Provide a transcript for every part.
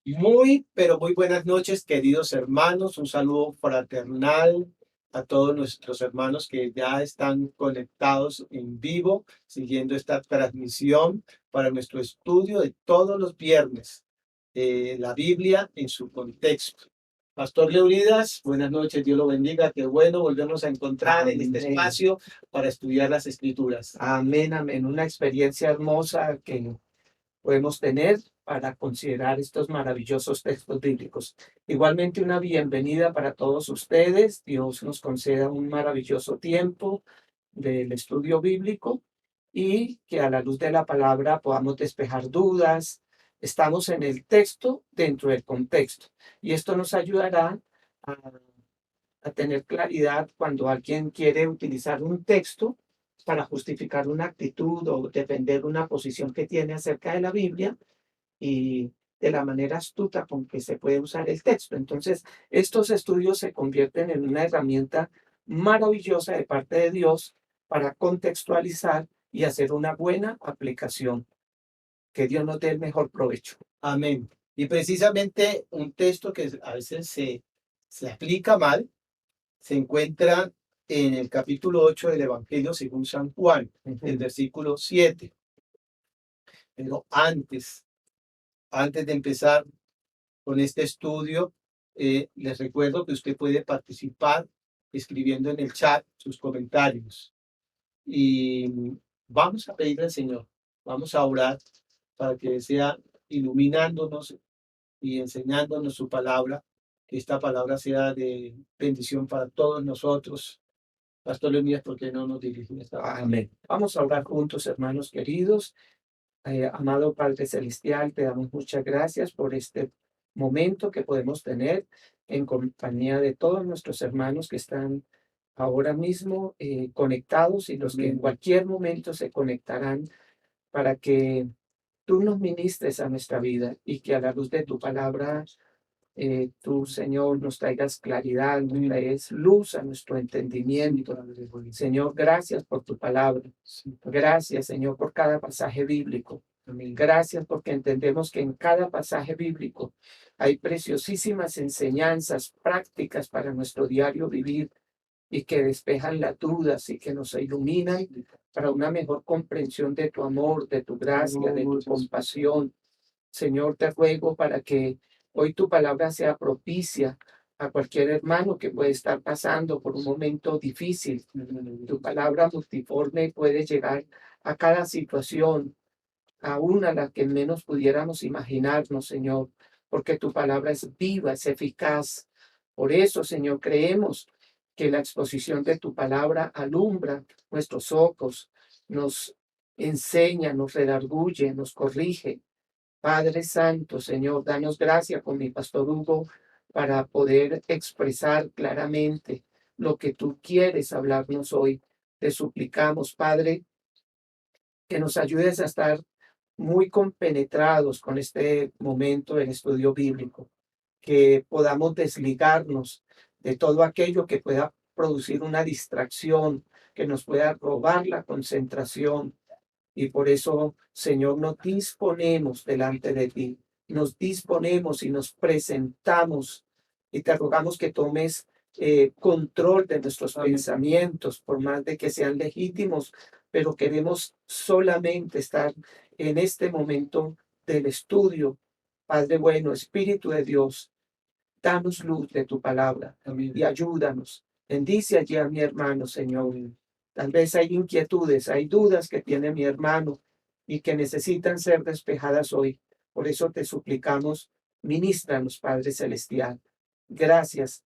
Muy, pero muy buenas noches, queridos hermanos. Un saludo fraternal a todos nuestros hermanos que ya están conectados en vivo, siguiendo esta transmisión para nuestro estudio de todos los viernes, la Biblia en su contexto. Pastor Leonidas, buenas noches, Dios lo bendiga. Qué bueno volvernos a encontrar en este espacio para estudiar las Escrituras. Amén, amén. Una experiencia hermosa que podemos tener para considerar estos maravillosos textos bíblicos. Igualmente una bienvenida para todos ustedes. Dios nos conceda un maravilloso tiempo del estudio bíblico y que a la luz de la palabra podamos despejar dudas. Estamos en el texto dentro del contexto y esto nos ayudará a, a tener claridad cuando alguien quiere utilizar un texto para justificar una actitud o defender una posición que tiene acerca de la Biblia y de la manera astuta con que se puede usar el texto. Entonces, estos estudios se convierten en una herramienta maravillosa de parte de Dios para contextualizar y hacer una buena aplicación. Que Dios nos dé el mejor provecho. Amén. Y precisamente un texto que a veces se aplica mal se encuentra en el capítulo 8 del Evangelio según San Juan, el versículo 7. Pero antes de empezar con este estudio, les recuerdo que usted puede participar escribiendo en el chat sus comentarios. Y vamos a pedirle al Señor, vamos a orar para que sea iluminándonos y enseñándonos su palabra, que esta palabra sea de bendición para todos nosotros. Pastor Leonidas, ¿por qué no nos dirige esta palabra? Amén. Vamos a orar juntos, hermanos queridos. Amado Padre Celestial, te damos muchas gracias por este momento que podemos tener en compañía de todos nuestros hermanos que están ahora mismo conectados y los que en cualquier momento se conectarán para que tú nos ministres a nuestra vida y que a la luz de tu palabra tú, Señor, nos traigas claridad, nos traigas luz a nuestro entendimiento. Señor, gracias por tu palabra. Gracias, Señor, por cada pasaje bíblico. Gracias porque entendemos que en cada pasaje bíblico hay preciosísimas enseñanzas prácticas para nuestro diario vivir y que despejan las dudas y que nos iluminan para una mejor comprensión de tu amor, de tu gracia, de tu compasión. Señor, te ruego para que hoy tu palabra sea propicia a cualquier hermano que puede estar pasando por un momento difícil. Tu palabra multiforme puede llegar a cada situación, aún a la que menos pudiéramos imaginarnos, Señor, porque tu palabra es viva, es eficaz. Por eso, Señor, creemos que la exposición de tu palabra alumbra nuestros ojos, nos enseña, nos redarguye, nos corrige. Padre Santo, Señor, danos gracia con mi pastor Hugo para poder expresar claramente lo que tú quieres hablarnos hoy. Te suplicamos, Padre, que nos ayudes a estar muy compenetrados con este momento del estudio bíblico, que podamos desligarnos de todo aquello que pueda producir una distracción, que nos pueda robar la concentración, y por eso, Señor, nos disponemos delante de ti, nos disponemos y nos presentamos y te rogamos que tomes control de nuestros pensamientos, por más de que sean legítimos, pero queremos solamente estar en este momento del estudio. Padre bueno, Espíritu de Dios, danos luz de tu palabra y ayúdanos. Bendice allí a mi hermano, Señor. Tal vez hay inquietudes, hay dudas que tiene mi hermano y que necesitan ser despejadas hoy. Por eso te suplicamos, ministranos, Padre Celestial. Gracias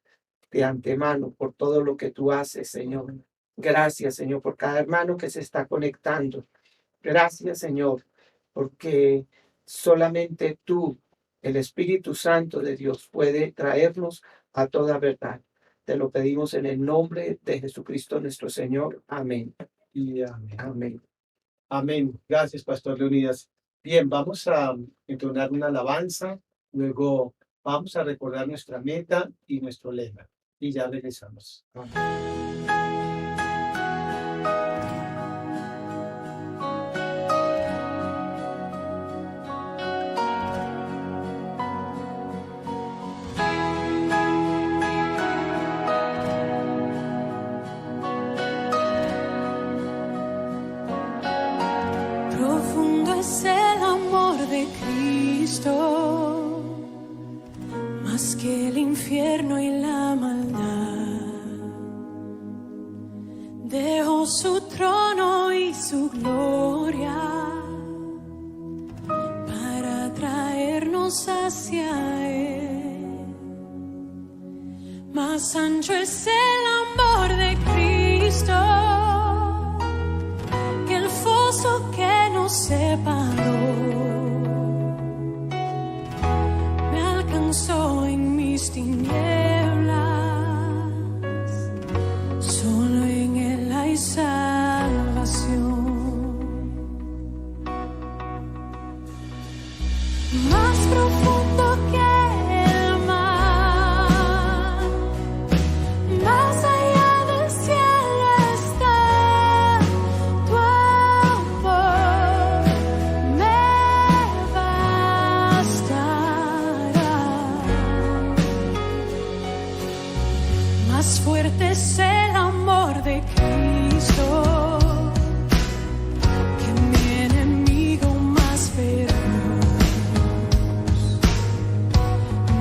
de antemano por todo lo que tú haces, Señor. Gracias, Señor, por cada hermano que se está conectando. Gracias, Señor, porque solamente tú, el Espíritu Santo de Dios, puede traernos a toda verdad. Te lo pedimos en el nombre de Jesucristo nuestro Señor. Amén. Y amén. Amén. Amén. Gracias, Pastor Leonidas. Bien, vamos a entonar una alabanza, luego vamos a recordar nuestra meta y nuestro lema. Y ya regresamos. Cristo, más que el infierno y la maldad. Dejó su trono y su gloria para traernos hacia Él. Más ancho es el amor de Cristo que el foso que nos separó. Me alcanzó en mis tinieblas, solo en Él hay salvación. Más profundo que el mar, más allá del cielo está tu amor, me bastará. Más fuerte es el amor de Cristo que mi enemigo más feroz.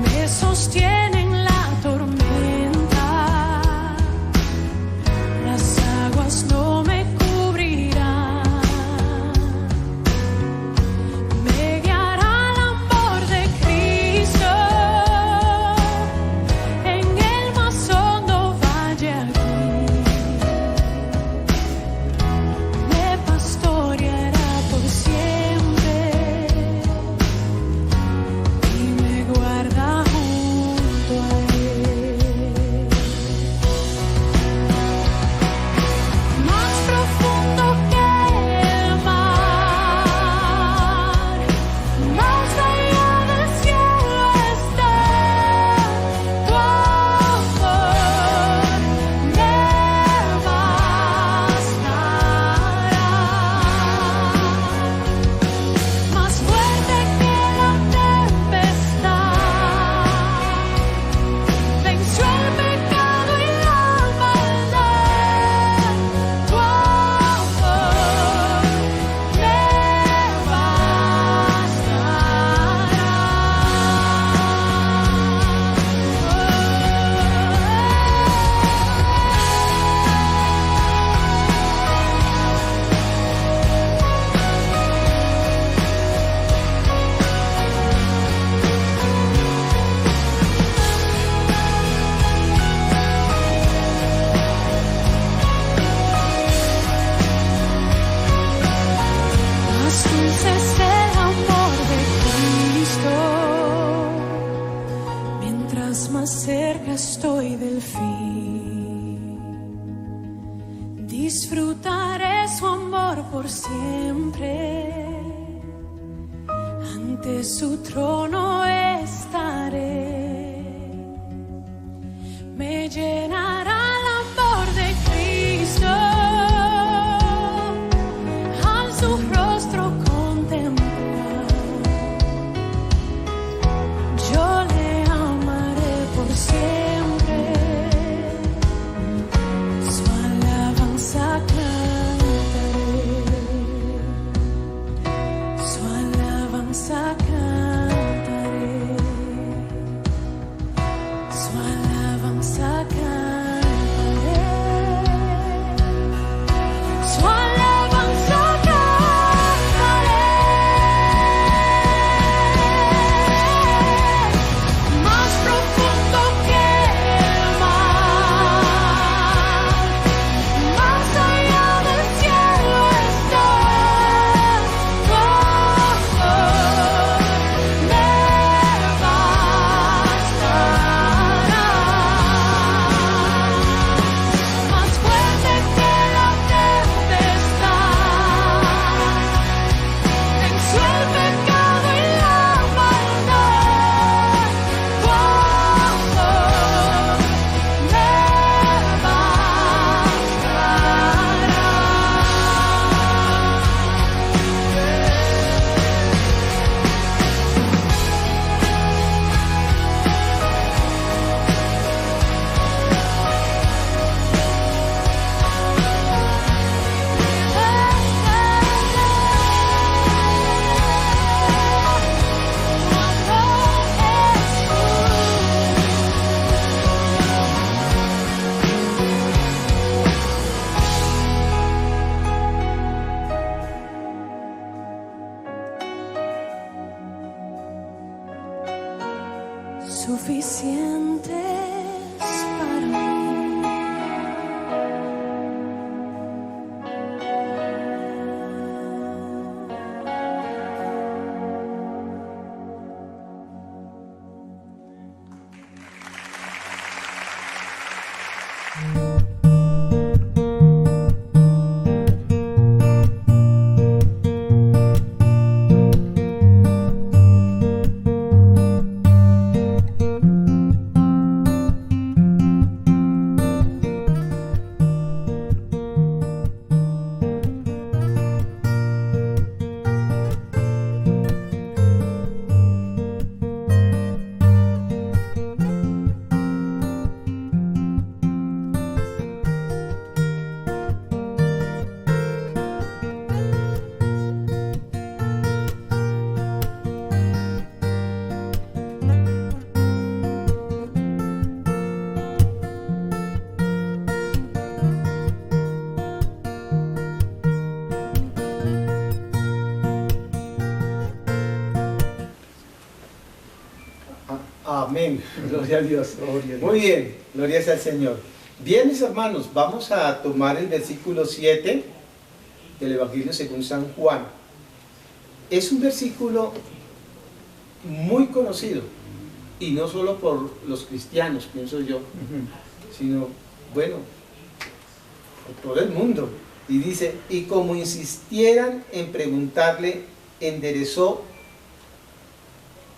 Me sostiene en la tormenta, las aguas no me cubrirán. Me guiará el amor de Cristo en el más hondo valle aquí. Me pastoreará por siempre y me guarda junto a Él. Más profundo que el mar, más allá del cielo está tu amor, me bastará. Más fuerte que la tempestad, venció el pecado y la maldad. Tu amor me Más dulce es el amor de Cristo, mientras más cerca estoy del fin. Disfrutaré su amor por siempre, ante su trono estaré. Me llenará el amor de Cristo, al su rostro contemplar. Yo le amaré por siempre, su alabanza cantaré, su alabanza cantaré. suficientes para mí. Amén. Gloria a Dios. Gloria a Dios. Muy bien, gloria sea al Señor. Bien, mis hermanos, vamos a tomar el versículo 7 del Evangelio según San Juan. Es un versículo muy conocido, y no solo por los cristianos, pienso yo, sino, bueno, por todo el mundo. Y dice, y como insistieran en preguntarle, enderezó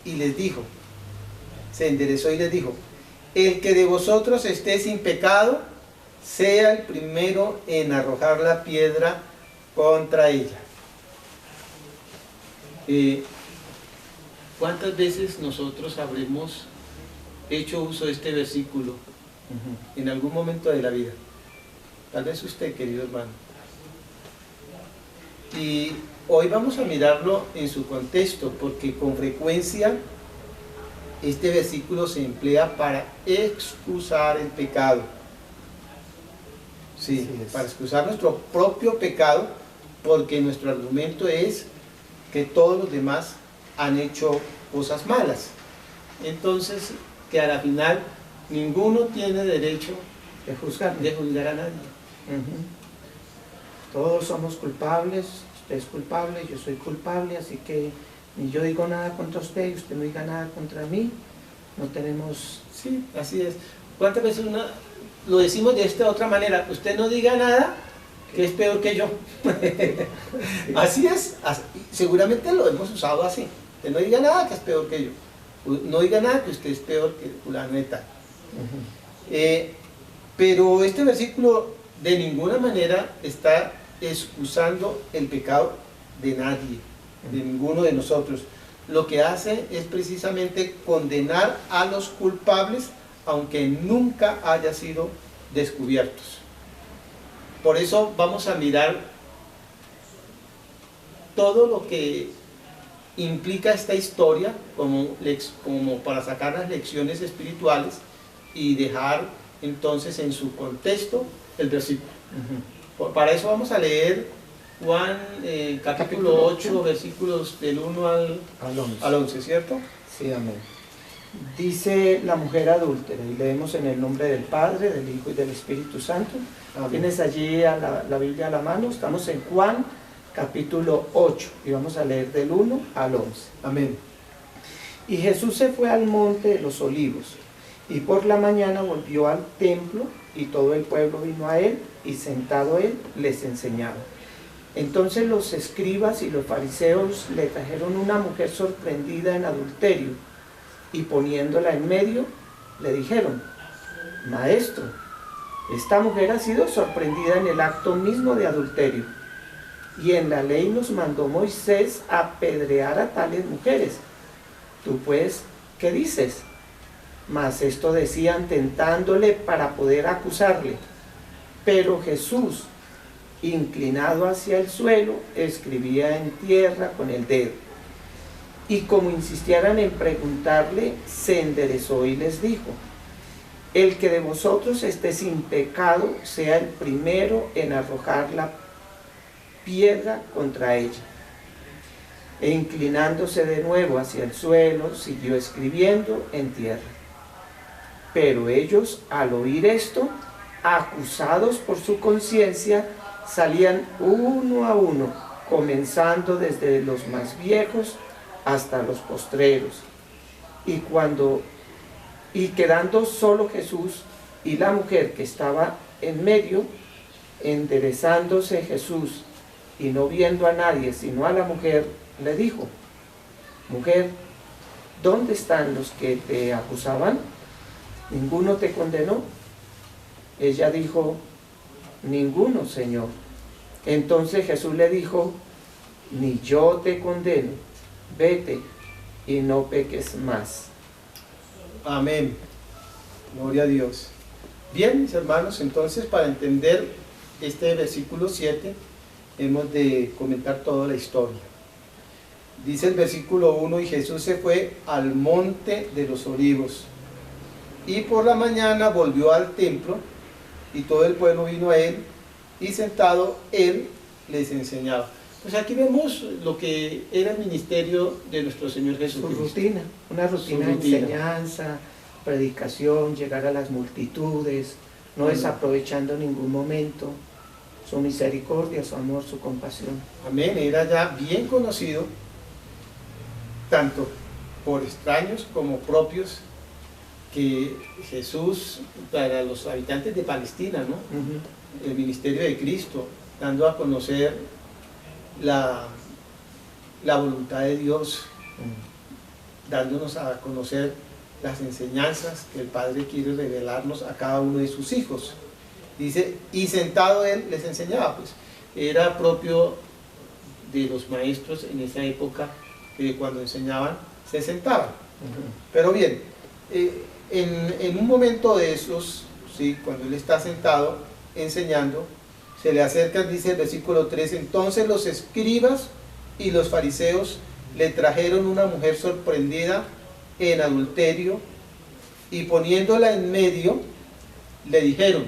y les dijo, se enderezó y les dijo, el que de vosotros esté sin pecado, sea el primero en arrojar la piedra contra ella. ¿Cuántas veces nosotros habremos hecho uso de este versículo en algún momento de la vida? Tal vez usted, querido hermano. Y hoy vamos a mirarlo en su contexto, porque con frecuencia este versículo se emplea para excusar el pecado. Sí, para excusar nuestro propio pecado, porque nuestro argumento es que todos los demás han hecho cosas malas. Entonces, que a la final ninguno tiene derecho De juzgar. de juzgar a nadie. Todos somos culpables, usted es culpable, yo soy culpable, así que ni yo digo nada contra usted y usted no diga nada contra mí. No tenemos... Sí, así es. ¿Cuántas veces lo decimos de esta otra manera? Usted no diga nada que es peor que yo. Así es. Seguramente lo hemos usado así. Usted no diga nada que es peor que yo. No diga nada que usted es peor que fulano de tal. Pero este versículo de ninguna manera está excusando el pecado de nadie, de ninguno de nosotros. Lo que hace es precisamente condenar a los culpables, aunque nunca haya sido descubiertos. Por eso vamos a mirar todo lo que implica esta historia como para sacar las lecciones espirituales y dejar entonces en su contexto el versículo. Para eso vamos a leer Juan capítulo 8, versículos del 1 al 11, ¿cierto? Sí, amén. Dice la mujer adúltera, y leemos en el nombre del Padre, del Hijo y del Espíritu Santo. Amén. Tienes allí la Biblia a la mano. Estamos en Juan capítulo 8 y vamos a leer del 1 al 11. Amén. Y Jesús se fue al monte de los olivos, y por la mañana volvió al templo, y todo el pueblo vino a él, y sentado él les enseñaba. Entonces los escribas y los fariseos le trajeron una mujer sorprendida en adulterio, y poniéndola en medio, le dijeron: Maestro, esta mujer ha sido sorprendida en el acto mismo de adulterio, y en la ley nos mandó Moisés apedrear a tales mujeres. Tú pues, ¿qué dices? Mas esto decían tentándole para poder acusarle. Pero Jesús, inclinado hacia el suelo, escribía en tierra con el dedo. Y como insistieran en preguntarle, se enderezó y les dijo: El que de vosotros esté sin pecado, sea el primero en arrojar la piedra contra ella. E inclinándose de nuevo hacia el suelo, siguió escribiendo en tierra. Pero ellos, al oír esto, acusados por su conciencia, salían uno a uno, comenzando desde los más viejos hasta los postreros. Y quedando solo Jesús y la mujer que estaba en medio, enderezándose Jesús y no viendo a nadie sino a la mujer, le dijo: Mujer, ¿dónde están los que te acusaban? ¿Ninguno te condenó? Ella dijo: Ninguno, Señor. Entonces Jesús le dijo: Ni yo te condeno, vete y no peques más. Amén. Gloria a Dios. Bien, mis hermanos, entonces para entender este versículo 7 hemos de comentar toda la historia. Dice el versículo 1: y Jesús se fue al monte de los olivos, y por la mañana volvió al templo, y todo el pueblo vino a él, y sentado él les enseñaba. Pues aquí vemos lo que era el ministerio de nuestro Señor Su Jesucristo. rutina, una rutina de rutina. enseñanza, predicación, llegar a las multitudes, no desaprovechando ningún momento, su misericordia, su amor, su compasión. Amén, era ya bien conocido, tanto por extraños como propios, que Jesús, para los habitantes de Palestina, ¿no? El ministerio de Cristo, dando a conocer la voluntad de Dios, dándonos a conocer las enseñanzas que el Padre quiere revelarnos a cada uno de sus hijos. Dice, y sentado él les enseñaba. Pues era propio de los maestros en esa época que cuando enseñaban se sentaban. Pero bien, en un momento de esos, ¿sí?, cuando él está sentado enseñando, se le acerca, dice el versículo 3, entonces los escribas y los fariseos le trajeron una mujer sorprendida en adulterio, y poniéndola en medio, le dijeron: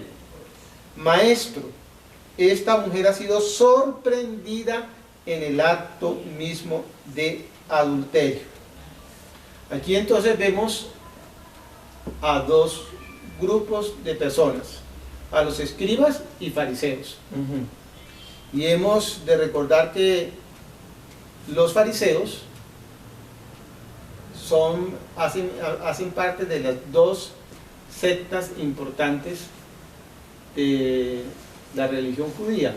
Maestro, esta mujer ha sido sorprendida en el acto mismo de adulterio. Aquí entonces vemos a dos grupos de personas, a los escribas y fariseos. Y hemos de recordar que los fariseos hacen parte de las dos sectas importantes de la religión judía.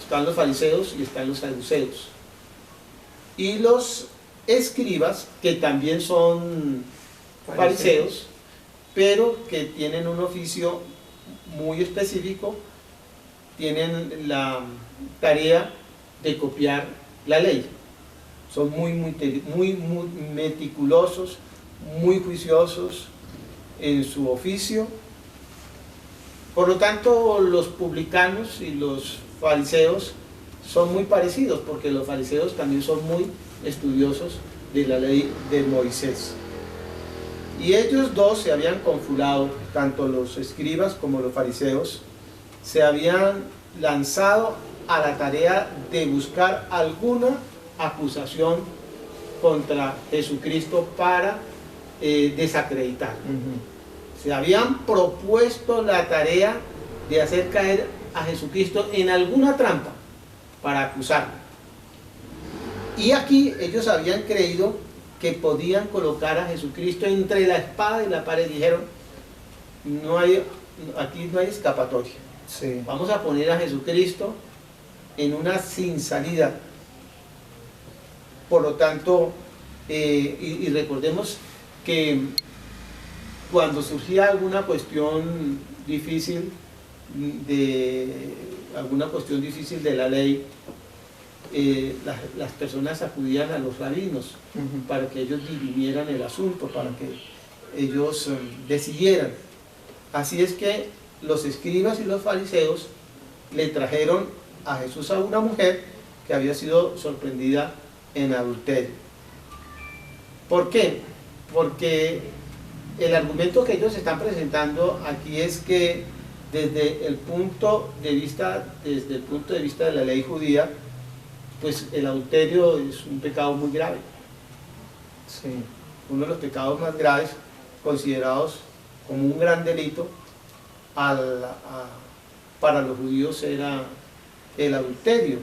Están los fariseos y están los saduceos. Y los escribas, que también son fariseos, pero que tienen un oficio muy específico, tienen la tarea de copiar la ley. Son muy meticulosos, muy juiciosos en su oficio. Por lo tanto, los publicanos y los fariseos son muy parecidos, porque los fariseos también son muy estudiosos de la ley de Moisés. Y ellos dos se habían confabulado, tanto los escribas como los fariseos, se habían lanzado a la tarea de buscar alguna acusación contra Jesucristo para desacreditar. Se habían propuesto la tarea de hacer caer a Jesucristo en alguna trampa para acusarlo. Y aquí ellos habían creído que podían colocar a Jesucristo entre la espada y la pared. Dijeron: aquí no hay escapatoria. Sí. Vamos a poner a Jesucristo en una sin salida. Por lo tanto, y recordemos que cuando surgía alguna cuestión difícil de la ley, las personas acudían a los rabinos para que ellos dirimieran el asunto, para que ellos decidieran. Así es que los escribas y los fariseos le trajeron a Jesús a una mujer que había sido sorprendida en adulterio. ¿Por qué? Porque el argumento que ellos están presentando aquí es que desde el punto de vista de la ley judía, pues el adulterio es un pecado muy grave. Sí. Uno de los pecados más graves considerados como un gran delito para los judíos era el adulterio.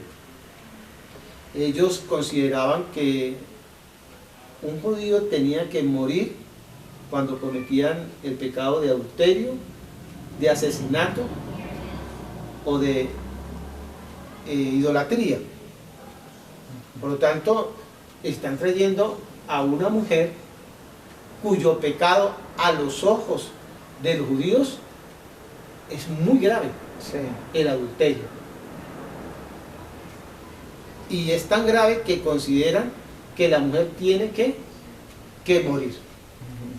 Ellos consideraban que un judío tenía que morir cuando cometían el pecado de adulterio, de asesinato o de idolatría. Por lo tanto, están trayendo a una mujer cuyo pecado a los ojos de los judíos es muy grave, Sí. el adulterio. Y es tan grave que consideran que la mujer tiene que morir.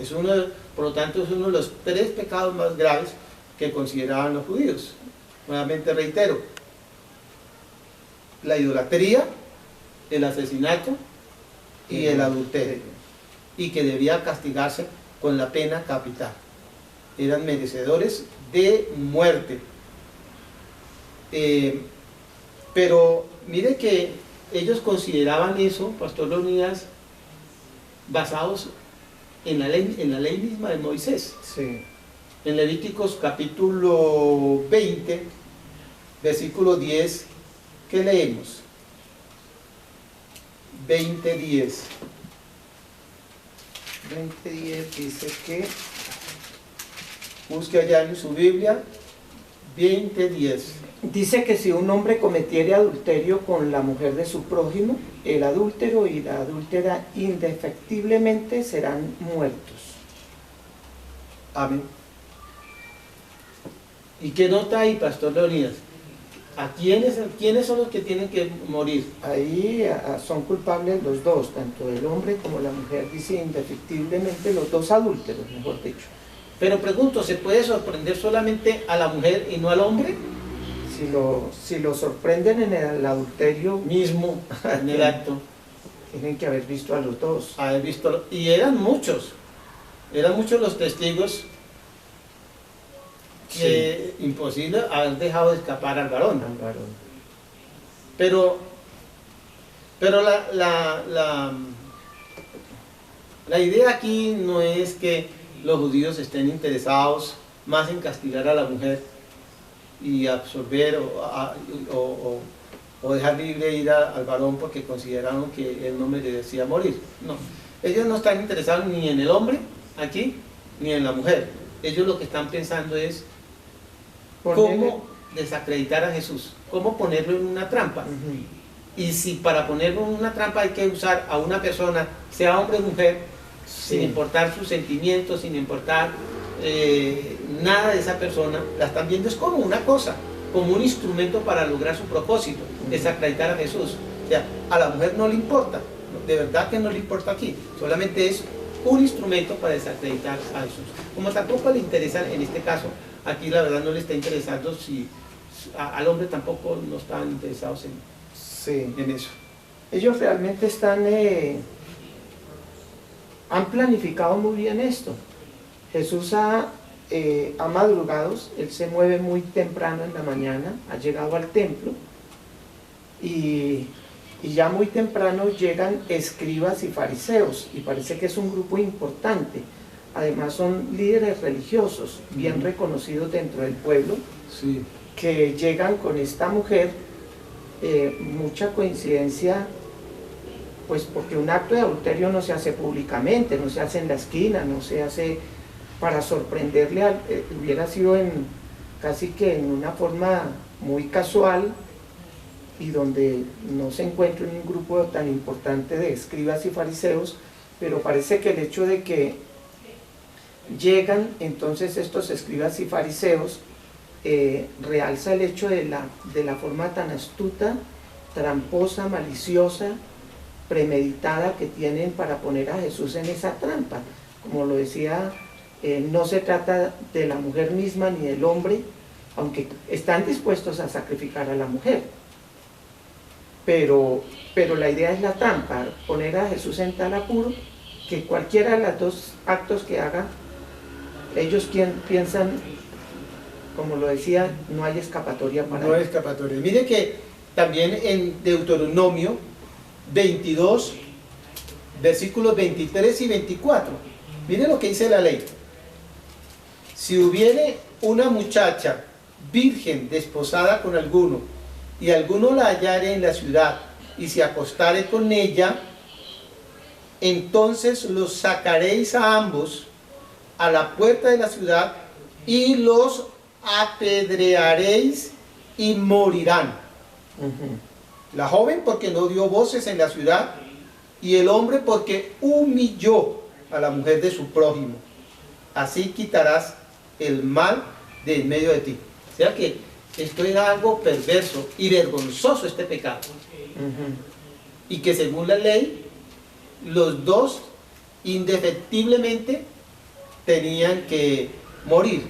Es por lo tanto, es uno de los 3 pecados más graves que consideraban los judíos. Nuevamente reitero, la idolatría, el asesinato y el adulterio, y que debía castigarse con la pena capital. Eran merecedores de muerte. Pero mire que ellos consideraban eso, Pastor Leonidas, basados en la ley misma de Moisés. Sí. En Levíticos capítulo 20, versículo 10, ¿qué leemos? 20:10. 20:10 dice que Busque allá en su Biblia, 20:10. dice que si un hombre cometiere adulterio con la mujer de su prójimo, el adúltero y la adúltera indefectiblemente serán muertos. Amén. ¿Y qué nota ahí, Pastor Leonidas? ¿A quiénes son los que tienen que morir? Ahí son culpables los dos, tanto el hombre como la mujer, dice indefectiblemente los dos adúlteros, mejor dicho. Pero pregunto, ¿se puede sorprender solamente a la mujer y no al hombre? Si lo sorprenden en el adulterio, Mismo, en el acto. tienen que haber visto a los dos. Haber visto, y eran muchos los testigos que imposible haber dejado de escapar al varón. Al varón. Pero la idea aquí no es que los judíos estén interesados más en castigar a la mujer y absorber o dejar libre ir al varón porque consideraron que él no merecía morir. No, ellos no están interesados ni en el hombre aquí, ni en la mujer. Ellos lo que están pensando es cómo desacreditar a Jesús, cómo ponerlo en una trampa. Ujú. Y si para ponerlo en una trampa hay que usar a una persona, sea hombre o mujer, sin importar sus sentimientos, sin importar nada de esa persona, la están viendo es como una cosa, como un instrumento para lograr su propósito, desacreditar a Jesús. O sea, a la mujer no le importa, de verdad que no le importa aquí, solamente es un instrumento para desacreditar a Jesús. Como tampoco le interesa, en este caso, aquí la verdad no le está interesando al hombre tampoco no están interesados en eso. Ellos realmente han planificado muy bien esto. Jesús ha madrugado, él se mueve muy temprano en la mañana, ha llegado al templo y ya muy temprano llegan escribas y fariseos y parece que es un grupo importante. Además son líderes religiosos bien reconocidos dentro del pueblo, Sí. que llegan con esta mujer. Mucha coincidencia, pues porque un acto de adulterio no se hace públicamente, no se hace en la esquina, no se hace para sorprenderle, hubiera sido casi que en una forma muy casual y donde no se encuentra en un grupo tan importante de escribas y fariseos, pero parece que el hecho de que llegan entonces estos escribas y fariseos realza el hecho de la forma tan astuta, tramposa, maliciosa, premeditada que tienen para poner a Jesús en esa trampa. Como lo decía, no se trata de la mujer misma ni del hombre, aunque están dispuestos a sacrificar a la mujer. Pero la idea es la trampa, poner a Jesús en tal apuro que cualquiera de los dos actos que haga, ellos piensan, como lo decía, no hay escapatoria para No hay él. escapatoria. Mire que también en Deuteronomio 22, versículos 23 y 24, mire lo que dice la ley. Si hubiere una muchacha virgen desposada con alguno, y alguno la hallare en la ciudad, y se acostare con ella, entonces los sacaréis a ambos a la puerta de la ciudad, y los apedrearéis y morirán. La joven porque no dio voces en la ciudad, y el hombre porque humilló a la mujer de su prójimo. Así quitarás el mal de en medio de ti. O sea que esto era algo perverso y vergonzoso, este pecado. Y que según la ley, los dos indefectiblemente tenían que morir.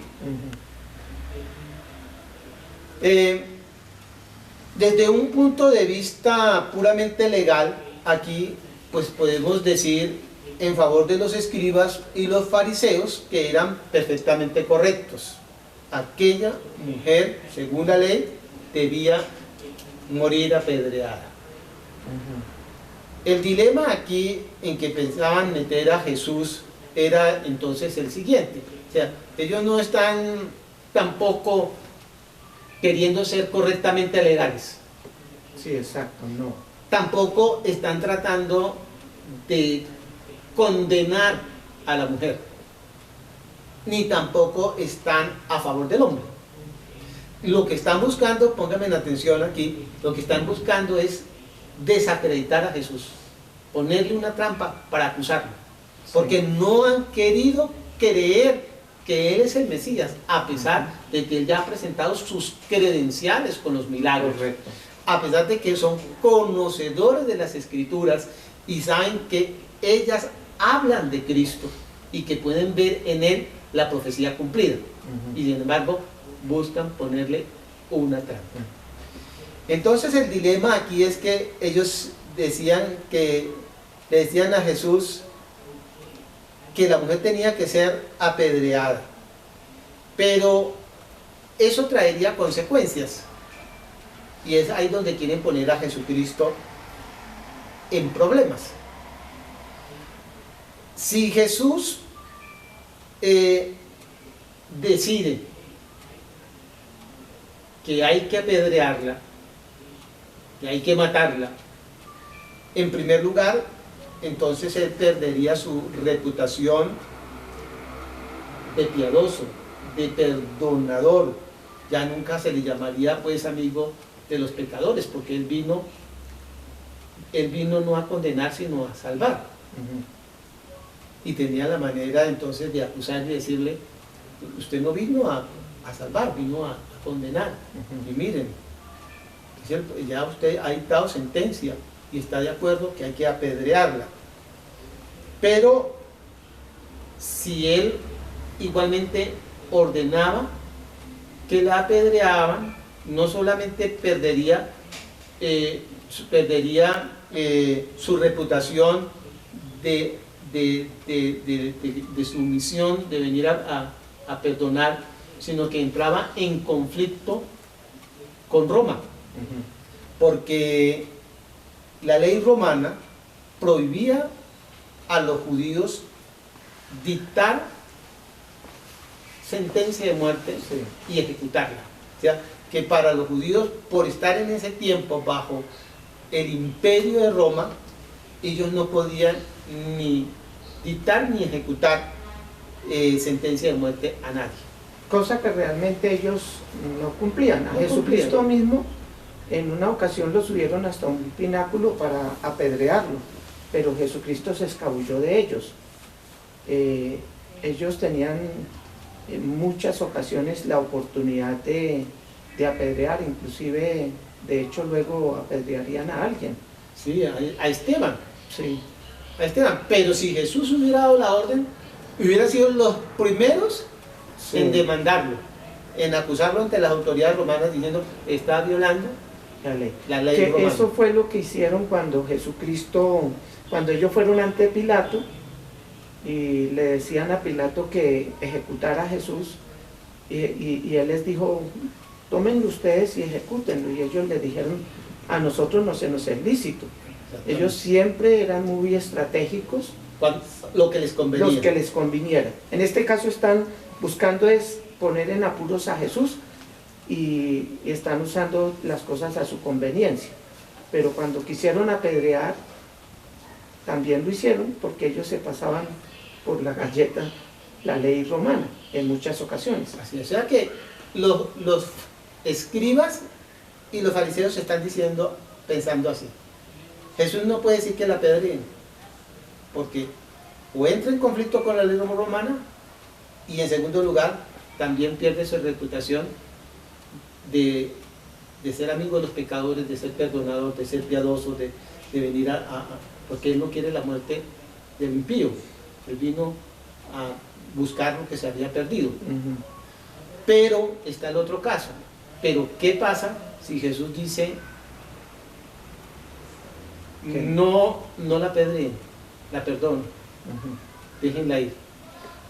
Desde un punto de vista puramente legal, aquí pues podemos decir en favor de los escribas y los fariseos que eran perfectamente correctos. Aquella mujer, según la ley, debía morir apedreada. El dilema aquí en que pensaban meter a Jesús era entonces el siguiente. O sea, ellos no están tampoco queriendo ser correctamente legales. Sí, exacto, no. Tampoco están tratando de condenar a la mujer, ni tampoco están a favor del hombre. Lo que están buscando, pónganme en atención aquí, lo que están buscando es desacreditar a Jesús, ponerle una trampa para acusarlo, porque no han querido creer que Él es el Mesías, a pesar de que Él ya ha presentado sus credenciales con los milagros. Correcto. A pesar de que son conocedores de las Escrituras y saben que ellas hablan de Cristo y que pueden ver en Él la profecía cumplida. Y sin embargo, buscan ponerle una trampa. Entonces el dilema aquí es que ellos le decían a Jesús que la mujer tenía que ser apedreada. Pero eso traería consecuencias. Y es ahí donde quieren poner a Jesucristo en problemas. Si Jesús decide que hay que apedrearla, que hay que matarla, en primer lugar, entonces él perdería su reputación de piadoso, de perdonador. Ya nunca se le llamaría pues amigo de los pecadores, porque él vino no a condenar sino a salvar. Y tenía la manera entonces de acusar y decirle: usted no vino a salvar, vino a condenar. Y miren, ya usted ha dictado sentencia y está de acuerdo que hay que apedrearla. Pero si él igualmente ordenaba que la apedreaban, no solamente perdería su reputación de sumisión, de venir a perdonar, sino que entraba en conflicto con Roma, porque la ley romana prohibía a los judíos dictar sentencia de muerte y ejecutarla. O sea, que para los judíos, por estar en ese tiempo bajo el imperio de Roma, ellos no podían ni dictar ni ejecutar sentencia de muerte a nadie. Cosa que realmente ellos no cumplían. A Jesucristo mismo, en una ocasión lo subieron hasta un pináculo para apedrearlo, pero Jesucristo se escabulló de ellos. Ellos tenían en muchas ocasiones la oportunidad de apedrear, inclusive, de hecho, luego apedrearían a alguien. Sí, a Esteban. Sí. A Esteban. Pero si Jesús hubiera dado la orden, hubieran sido los primeros en demandarlo, en acusarlo ante las autoridades romanas, diciendo que está violando la ley romana. Eso fue lo que hicieron cuando cuando ellos fueron ante Pilato y le decían a Pilato que ejecutara a Jesús, y él les dijo: tómenlo ustedes y ejecútenlo. Y ellos le dijeron: a nosotros no se nos es lícito. Ellos siempre eran muy estratégicos lo que les convenía. los que les conviniera. En este caso están buscando es poner en apuros a Jesús y están usando las cosas a su conveniencia. Pero cuando quisieron apedrear, también lo hicieron porque ellos se pasaban por la galleta la ley romana en muchas ocasiones. Así, o sea que los escribas y los fariseos están pensando así. Jesús no puede decir que la apedreen, porque o entra en conflicto con la ley romana, y en segundo lugar también pierde su reputación de ser amigo de los pecadores, de ser perdonador, de ser piadoso, de venir porque él no quiere la muerte del impío. Él vino a buscar lo que se había perdido. Pero está el otro caso. Pero ¿qué pasa si Jesús dice no la apedreen, la perdono, déjenla ir?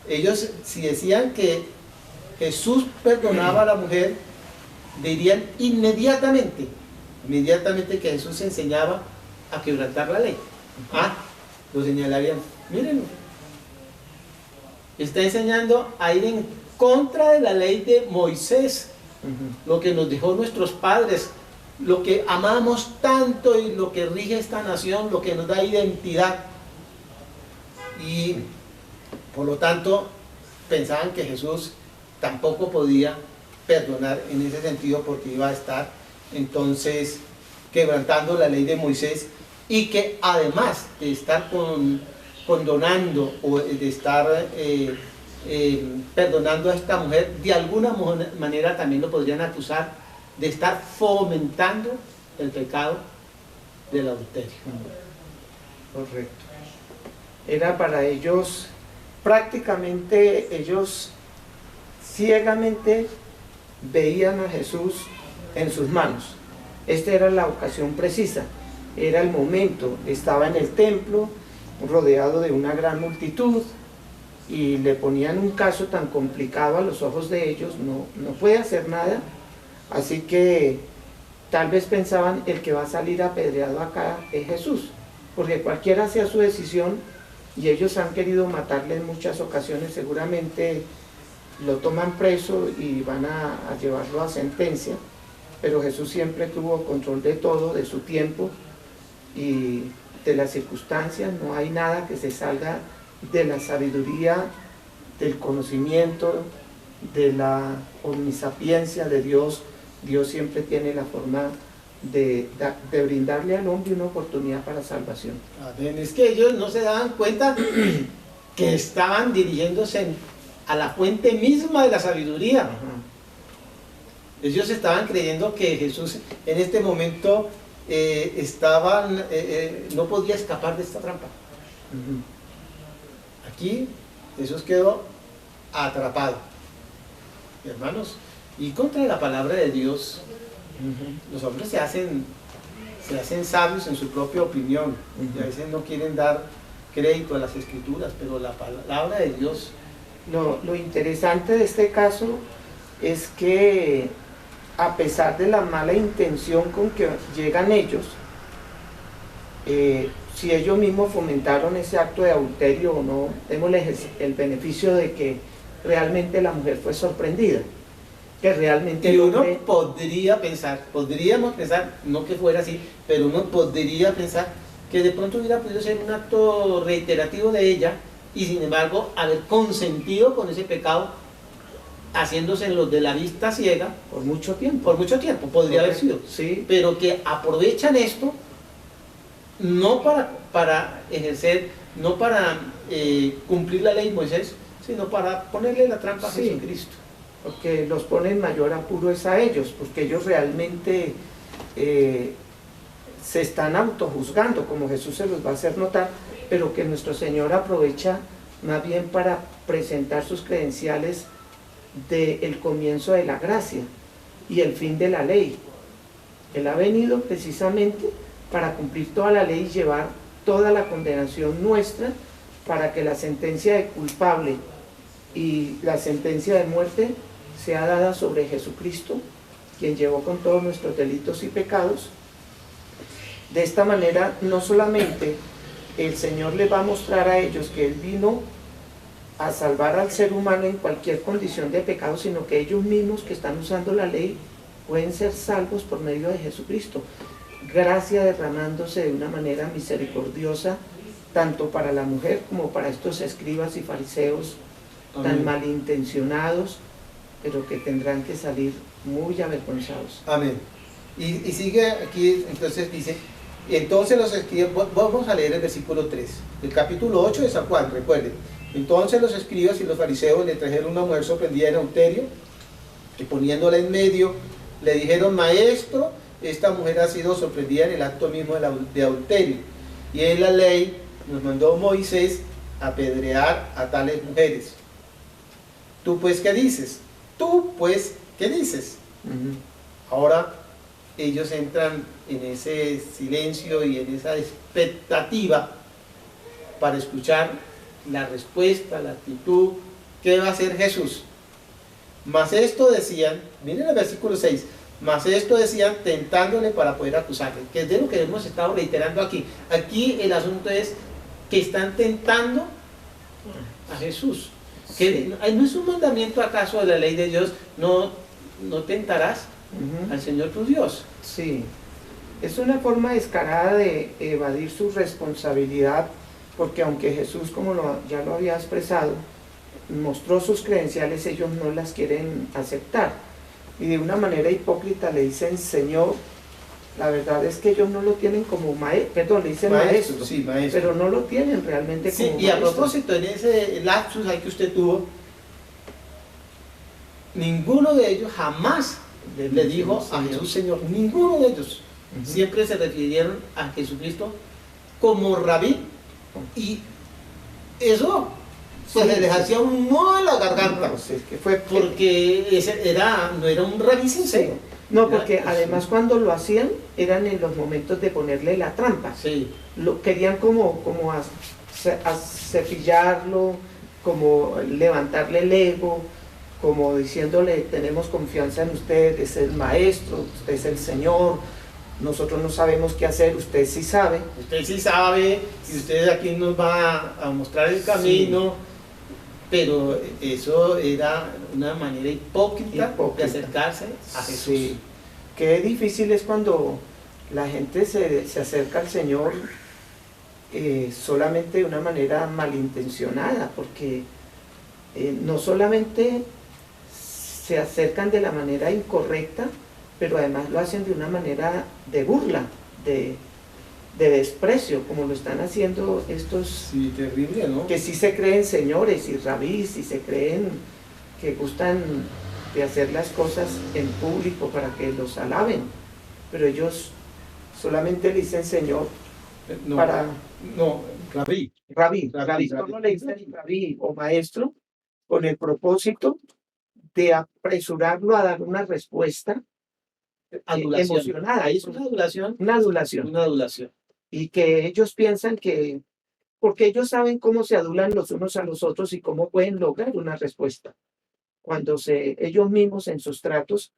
Ellos, si decían que Jesús perdonaba a la mujer, dirían inmediatamente que Jesús enseñaba a quebrantar la ley. Lo señalarían, mírenlo, está enseñando a ir en contra de la ley de Moisés, lo que nos dejó nuestros padres, lo que amamos tanto y lo que rige esta nación, lo que nos da identidad. Y por lo tanto pensaban que Jesús tampoco podía perdonar en ese sentido, porque iba a estar entonces quebrantando la ley de Moisés, y que además de estar condonando o de estar perdonando a esta mujer, de alguna manera también lo podrían acusar de estar fomentando el pecado del adulterio. Correcto. Era para ellos, prácticamente ellos ciegamente veían a Jesús en sus manos. Esta era la ocasión precisa, era el momento, estaba en el templo rodeado de una gran multitud y le ponían un caso tan complicado a los ojos de ellos, no puede hacer nada, así que tal vez pensaban el que va a salir apedreado acá es Jesús, porque cualquiera sea su decisión, y ellos han querido matarle en muchas ocasiones, seguramente lo toman preso y van a llevarlo a sentencia, pero Jesús siempre tuvo control de todo, de su tiempo y de las circunstancias. No hay nada que se salga de la sabiduría, del conocimiento, de la omnisapiencia de Dios. Dios siempre tiene la forma de brindarle al hombre una oportunidad para salvación. Es que ellos no se daban cuenta que estaban dirigiéndose a la fuente misma de la sabiduría. Ellos estaban creyendo que Jesús en este momento no podía escapar de esta trampa. Aquí Jesús quedó atrapado. Hermanos, y contra la palabra de Dios, los hombres se hacen sabios en su propia opinión, y a veces no quieren dar crédito a las escrituras, pero la palabra de Dios. Lo interesante de este caso es que a pesar de la mala intención con que llegan ellos, si ellos mismos fomentaron ese acto de adulterio o no, démosles el beneficio de que realmente la mujer fue sorprendida, que realmente que uno podríamos pensar, no que fuera así, pero uno podría pensar que de pronto hubiera podido ser un acto reiterativo de ella, y sin embargo haber consentido con ese pecado, haciéndose los de la vista ciega por mucho tiempo. Podría haber sido. Sí. Pero que aprovechan esto no para ejercer, no para cumplir la ley de Moisés, sino para ponerle la trampa a Jesucristo. Porque los pone en mayor apuro es a ellos, porque ellos realmente se están autojuzgando, como Jesús se los va a hacer notar, pero que nuestro Señor aprovecha más bien para presentar sus credenciales del comienzo de la gracia y el fin de la ley. Él ha venido precisamente para cumplir toda la ley y llevar toda la condenación nuestra, para que la sentencia de culpable y la sentencia de muerte sea dada sobre Jesucristo, quien llevó con todos nuestros delitos y pecados. De esta manera no solamente el Señor les va a mostrar a ellos que Él vino a salvar al ser humano en cualquier condición de pecado, sino que ellos mismos que están usando la ley pueden ser salvos por medio de Jesucristo. Gracia derramándose de una manera misericordiosa, tanto para la mujer como para estos escribas y fariseos tan Amén. malintencionados, pero que tendrán que salir muy avergonzados. Amén. Y sigue aquí, entonces dice, y entonces los escribas, vamos a leer el versículo 3, el capítulo 8 de San Juan, recuerden. Entonces los escribas y los fariseos le trajeron una mujer sorprendida en adulterio, y poniéndola en medio, le dijeron, maestro, esta mujer ha sido sorprendida en el acto mismo de adulterio, y en la ley nos mandó Moisés apedrear a tales mujeres. ¿Tú pues qué dices? ¿Tú pues qué dices? Ahora ellos entran en ese silencio y en esa expectativa para escuchar la respuesta, la actitud, ¿qué va a hacer Jesús? Mas esto decían, miren el versículo 6, mas esto decían tentándole para poder acusarle, que es de lo que hemos estado reiterando aquí. Aquí el asunto es que están tentando a Jesús. Que ¿no es un mandamiento acaso de la ley de Dios? No tentarás al Señor tu Dios. Sí, es una forma descarada de evadir su responsabilidad, porque aunque Jesús, como ya lo había expresado, mostró sus credenciales, ellos no las quieren aceptar. Y de una manera hipócrita le dicen Señor. La verdad es que ellos no lo tienen como maestro, le dicen maestro, sí, maestro, pero no lo tienen realmente como maestro. Y a propósito, en ese lapsus ahí que usted tuvo, ninguno de ellos jamás le dijo a Jesús Señor, ninguno de ellos. Siempre se refirieron a Jesucristo como rabí, y eso pues Sí, les hacía un nudo en la garganta, No, sí, es que fue porque ese no era un rabí sincero. No, porque Era- además cuando lo hacían eran en los momentos de ponerle la trampa. Sí, Lo querían como a cepillarlo, como levantarle el ego, como diciéndole tenemos confianza en usted, es el maestro, usted es el Señor, nosotros no sabemos qué hacer, usted sí sabe. usted sí sabe, y usted aquí nos va a mostrar el camino, pero eso era una manera hipócrita de acercarse a Jesús. Sí. Qué difícil es cuando la gente se acerca al Señor solamente de una manera malintencionada, porque no solamente se acercan de la manera incorrecta, pero además lo hacen de una manera de burla, de desprecio, como lo están haciendo estos Sí, terrible, ¿no? que sí se creen señores y rabís y se creen que gustan de hacer las cosas en público para que los alaben, pero ellos solamente le dicen Señor No, para no, rabí. rabí, solo le dicen rabí o maestro con el propósito de apresurarlo a dar una respuesta Adulación. emocionada. Ahí es una adulación. Una adulación. Una adulación. Y que ellos piensan que, porque ellos saben cómo se adulan los unos a los otros y cómo pueden lograr una respuesta. Cuando ellos mismos en sus tratos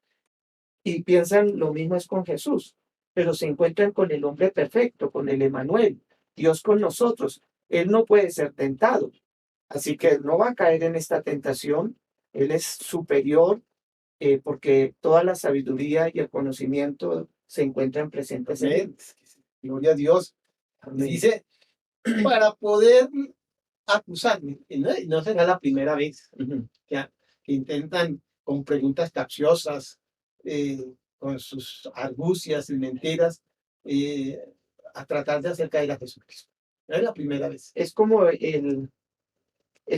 y piensan lo mismo es con Jesús, pero se encuentran con el hombre perfecto, con el Emanuel, Dios con nosotros. Él no puede ser tentado, así que él no va a caer en esta tentación. Él es superior porque toda la sabiduría y el conocimiento se encuentran presentes en él. Amén. Gloria a Dios. Amén. Dice, para poder acusarme, y no será la primera vez que intentan con preguntas capciosas, con sus argucias y mentiras, a tratar de hacer caer a Jesucristo. No es la primera vez. Es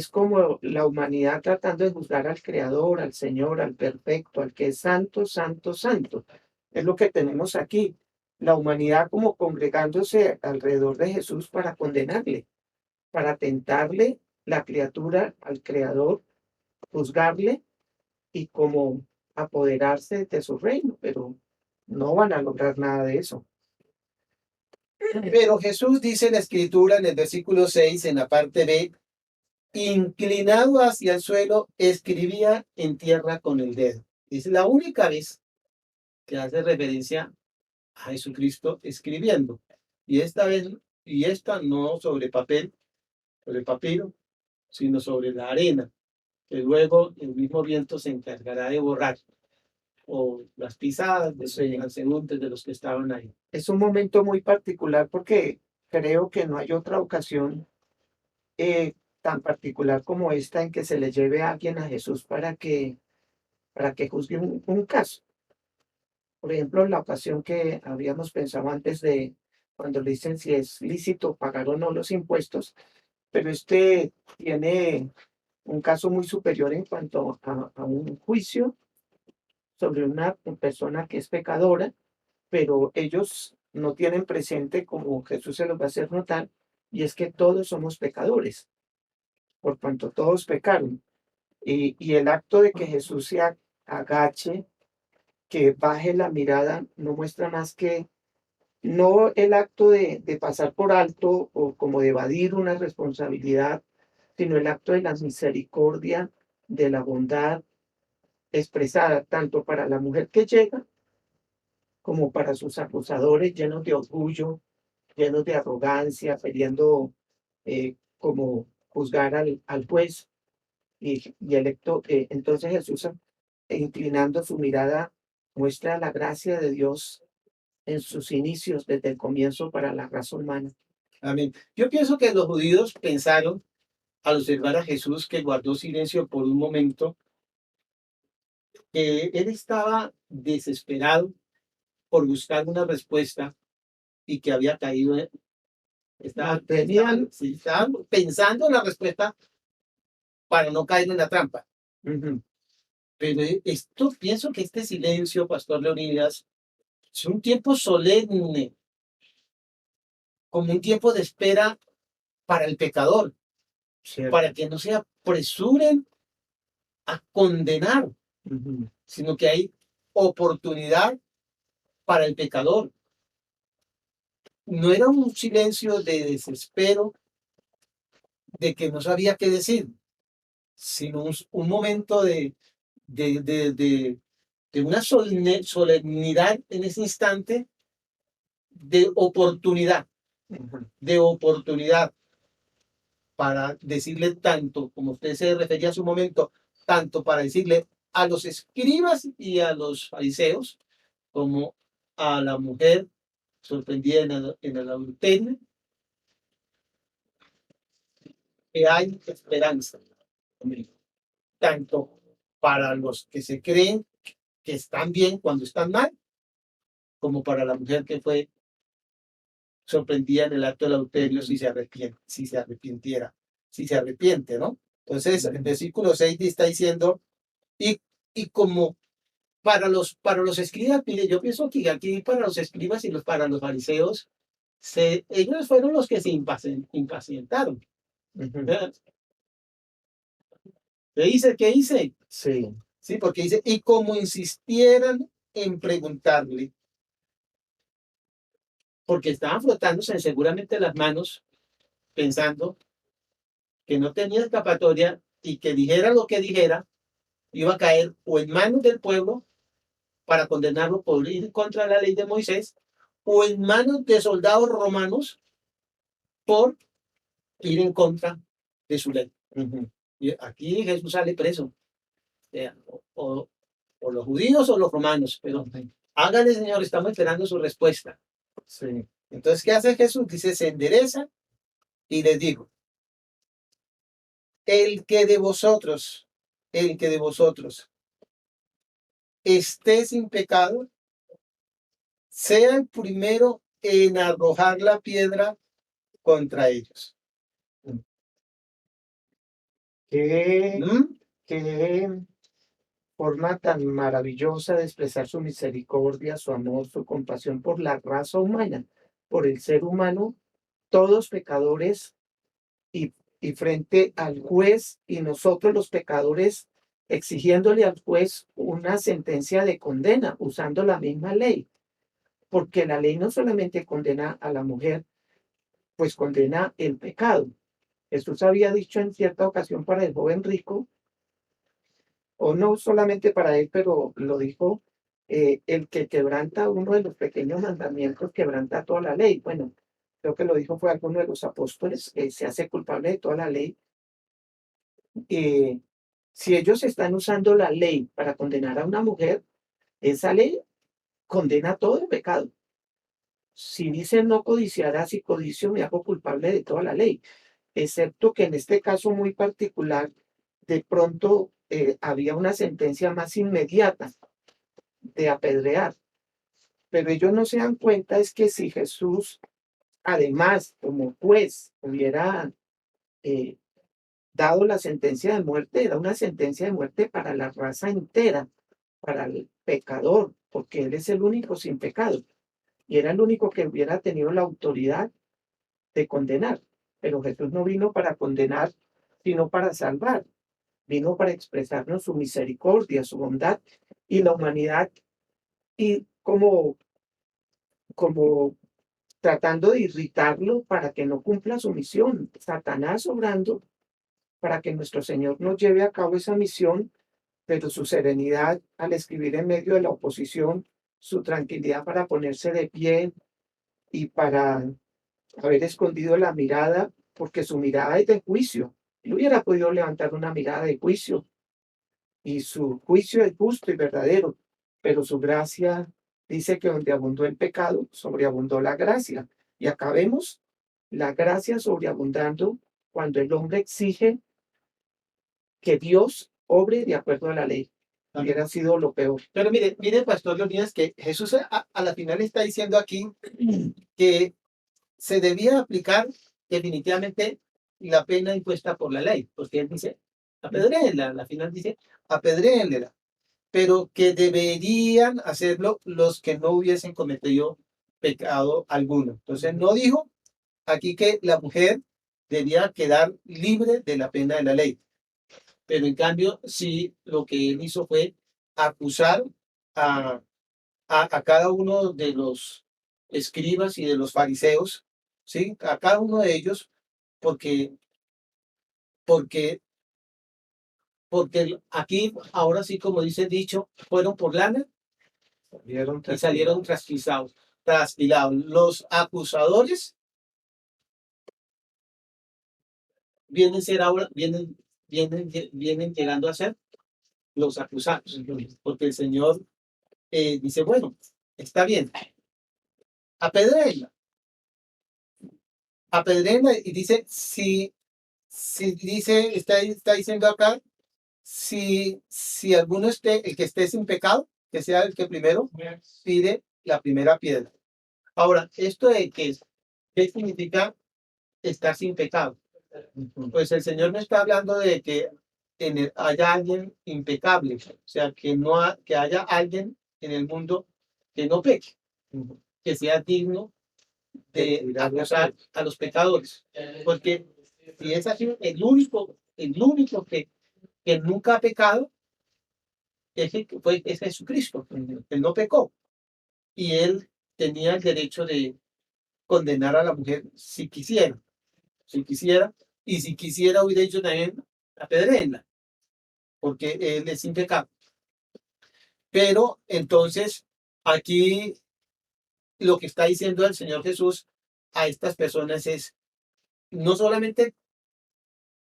como la humanidad tratando de juzgar al Creador, al Señor, al perfecto, al que es santo, santo, santo. Es lo que tenemos aquí. La humanidad como congregándose alrededor de Jesús para condenarle, para tentarle la criatura al Creador, juzgarle y como apoderarse de su reino, pero no van a lograr nada de eso. Pero Jesús dice en la Escritura, en el versículo 6, en la parte B, inclinado hacia el suelo, escribía en tierra con el dedo. Es la única vez que hace referencia a Jesucristo escribiendo. Y esta vez y esta no sobre papiro, sino sobre la arena, que luego el mismo viento se encargará de borrar, o las pisadas de los transeúntes de los que estaban ahí. Es un momento muy particular porque creo que no hay otra ocasión tan particular como esta en que se le lleve a alguien a Jesús para que juzgue un caso. Por ejemplo, la ocasión que habíamos pensado antes de cuando le dicen si es lícito pagar o no los impuestos, pero este tiene un caso muy superior en cuanto a un juicio sobre una persona que es pecadora, pero ellos no tienen presente, como Jesús se los va a hacer notar, y es que todos somos pecadores, por cuanto todos pecaron. Y el acto de que Jesús se agache, que baje la mirada, no muestra más que no el acto de pasar por alto o como de evadir una responsabilidad, sino el acto de la misericordia, de la bondad expresada tanto para la mujer que llega como para sus acusadores llenos de orgullo, llenos de arrogancia, queriendo como juzgar al juez y electo. Entonces Jesús, inclinando su mirada, muestra la gracia de Dios en sus inicios, desde el comienzo para la raza humana. Amén. Yo pienso que los judíos pensaron al observar a Jesús que guardó silencio por un momento, que él estaba desesperado por buscar una respuesta y que había caído, estaban pensando en la respuesta para no caer en la trampa. Pero esto, pienso que este silencio, Pastor Leonidas, es un tiempo solemne, como un tiempo de espera para el pecador, para que no se apresuren a condenar, sino que hay oportunidad para el pecador. No era un silencio de desespero, de que no sabía qué decir, sino un momento de una solemnidad en ese instante, de oportunidad, para decirle tanto, como usted se refería hace un momento, tanto para decirle a los escribas y a los fariseos, como a la mujer sorprendida en el adulterio, que hay esperanza, tanto para los que se creen que están bien cuando están mal, como para la mujer que fue sorprendida en el acto del adulterio si se arrepiente, ¿no? Entonces, el versículo 6 está diciendo, y como para los escribas, mire, yo pienso que aquí para los escribas y para los fariseos, ellos fueron los que se impacientaron. ¿Qué dice? ¿Qué dice? Sí. Sí, porque dice, y como insistieran en preguntarle, porque estaban frotándose seguramente las manos, pensando que no tenía escapatoria y que dijera lo que dijera, iba a caer o en manos del pueblo para condenarlo por ir contra la ley de Moisés, o en manos de soldados romanos por ir en contra de su ley. Y aquí Jesús sale preso, o los judíos o los romanos, pero hágale, Señor, estamos esperando su respuesta. Sí. Entonces, ¿qué hace Jesús? Dice, se endereza y les digo, el que de vosotros esté sin pecado, sea el primero en arrojar la piedra contra ellos. Qué forma tan maravillosa de expresar su misericordia, su amor, su compasión por la raza humana, por el ser humano, todos pecadores y frente al juez y nosotros los pecadores exigiéndole al juez una sentencia de condena usando la misma ley, porque la ley no solamente condena a la mujer, pues condena el pecado. Jesús había dicho en cierta ocasión para el joven rico, o no solamente para él, pero lo dijo, el que quebranta uno de los pequeños mandamientos quebranta toda la ley. Bueno, creo que lo dijo fue alguno de los apóstoles, que se hace culpable de toda la ley. Si ellos están usando la ley para condenar a una mujer, esa ley condena todo el pecado. Si dice no codiciarás y codicio, me hago culpable de toda la ley, excepto que en este caso muy particular, de pronto había una sentencia más inmediata de apedrear. Pero ellos no se dan cuenta es que si Jesús, además, como juez, hubiera dado la sentencia de muerte, era una sentencia de muerte para la raza entera, para el pecador, porque él es el único sin pecado. Y era el único que hubiera tenido la autoridad de condenar. Pero Jesús no vino para condenar, sino para salvar. Vino para expresarnos su misericordia, su bondad y la humanidad. Y como tratando de irritarlo para que no cumpla su misión. Satanás obrando para que nuestro Señor no lleve a cabo esa misión, pero su serenidad al escribir en medio de la oposición, su tranquilidad para ponerse de pie y para haber escondido la mirada, porque su mirada es de juicio. Él hubiera podido levantar una mirada de juicio y su juicio es justo y verdadero, pero su gracia dice que donde abundó el pecado, sobreabundó la gracia. Y acá vemos la gracia sobreabundando cuando el hombre exige que Dios obre de acuerdo a la ley. Hubiera sido lo peor. Pero mire, Pastor Leonidas, que Jesús a la final está diciendo aquí que se debía aplicar definitivamente la pena impuesta por la ley, porque él dice, apedréenla, la final dice, apedréenla, pero que deberían hacerlo los que no hubiesen cometido pecado alguno. Entonces no dijo aquí que la mujer debía quedar libre de la pena de la ley, pero en cambio sí lo que él hizo fue acusar a cada uno de los escribas y de los fariseos, ¿sí? A cada uno de ellos, porque, porque, porque aquí, ahora sí, como dice el dicho, fueron por lana y salieron trasquilados. Los acusadores vienen llegando a ser los acusados, porque el Señor dice, bueno, está bien, apedréenla, y dice, si dice, está diciendo acá, si alguno el que esté sin pecado, que sea el que primero pide la primera piedra. Ahora, esto de ¿qué significa estar sin pecado? Pues el Señor no está hablando de que haya alguien impecable, o sea, que haya alguien en el mundo que no peque, que sea digno de acusar a los pecadores, porque si es así, el único que nunca ha pecado es Jesucristo. Él no pecó y él tenía el derecho de condenar a la mujer si quisiera, y si quisiera hubiera dicho también apedréenla, porque él es sin pecado. Pero entonces aquí lo que está diciendo el Señor Jesús a estas personas es no solamente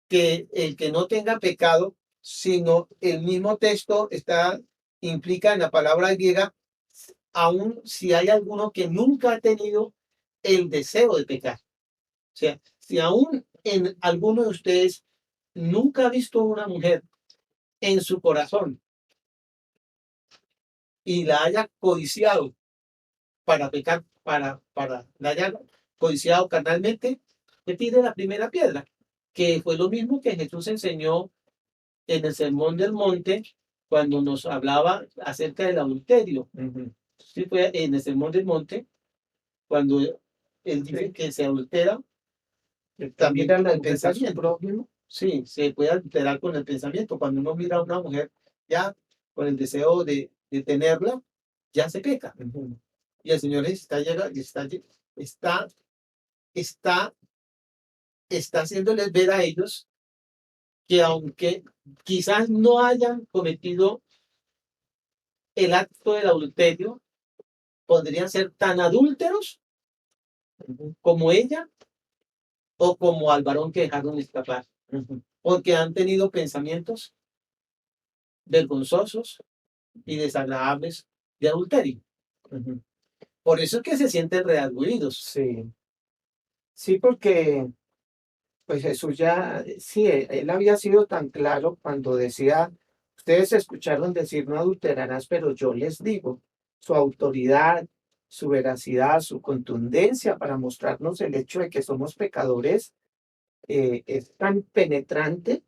que el que no tenga pecado, sino el mismo texto implica en la palabra griega, aun si hay alguno que nunca ha tenido el deseo de pecar. O sea, si aún en alguno de ustedes nunca ha visto una mujer en su corazón y la haya codiciado para pecar, la haya codiciado carnalmente, que tire la primera piedra, que fue lo mismo que Jesús enseñó en el Sermón del Monte cuando nos hablaba acerca del adulterio. Sí, fue en el Sermón del Monte cuando él dice que se adultera también con el pensamiento. Sí, se puede alterar con el pensamiento. Cuando uno mira a una mujer ya con el deseo de tenerla, ya se peca. Y el Señor está haciéndoles ver a ellos que aunque quizás no hayan cometido el acto del adulterio, podrían ser tan adúlteros como ella o como al varón que dejaron escapar, porque han tenido pensamientos vergonzosos y desagradables de adulterio. Por eso es que se sienten redargüidos. Sí, sí, porque pues Jesús ya, sí, él había sido tan claro cuando decía, ustedes escucharon decir no adulterarás, pero yo les digo, su autoridad, su veracidad, su contundencia para mostrarnos el hecho de que somos pecadores, es tan penetrante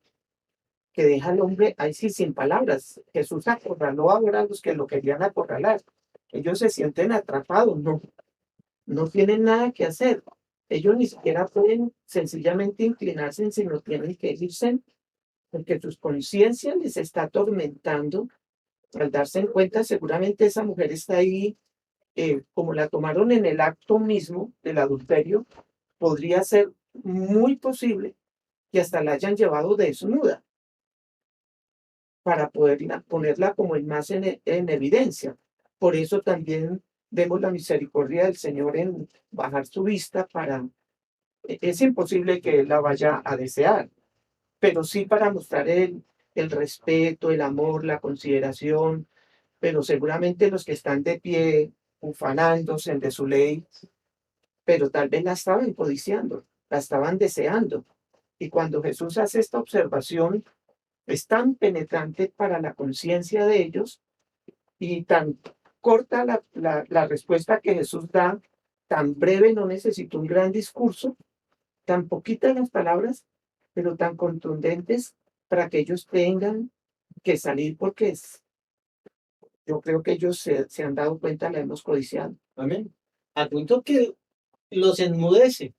que deja al hombre ahí sí sin palabras. Jesús acorraló ahora a los que lo querían acorralar. Ellos se sienten atrapados, no tienen nada que hacer. Ellos ni siquiera pueden sencillamente inclinarse, sino tienen que irse porque sus conciencias les está atormentando. Al darse en cuenta, seguramente esa mujer está ahí, como la tomaron en el acto mismo del adulterio, podría ser muy posible que hasta la hayan llevado desnuda para poder ponerla como en más en evidencia. Por eso también vemos la misericordia del Señor en bajar su vista para, es imposible que él la vaya a desear, pero sí para mostrar el respeto, el amor, la consideración, pero seguramente los que están de pie, ufanándose en de su ley, pero tal vez la estaban codiciando, la estaban deseando. Y cuando Jesús hace esta observación, es tan penetrante para la conciencia de ellos y tan corta la respuesta que Jesús da, tan breve, no necesita un gran discurso, tan poquitas las palabras, pero tan contundentes para que ellos tengan que salir porque yo creo que ellos se han dado cuenta, la hemos codiciado. Amén. Al punto que los enmudece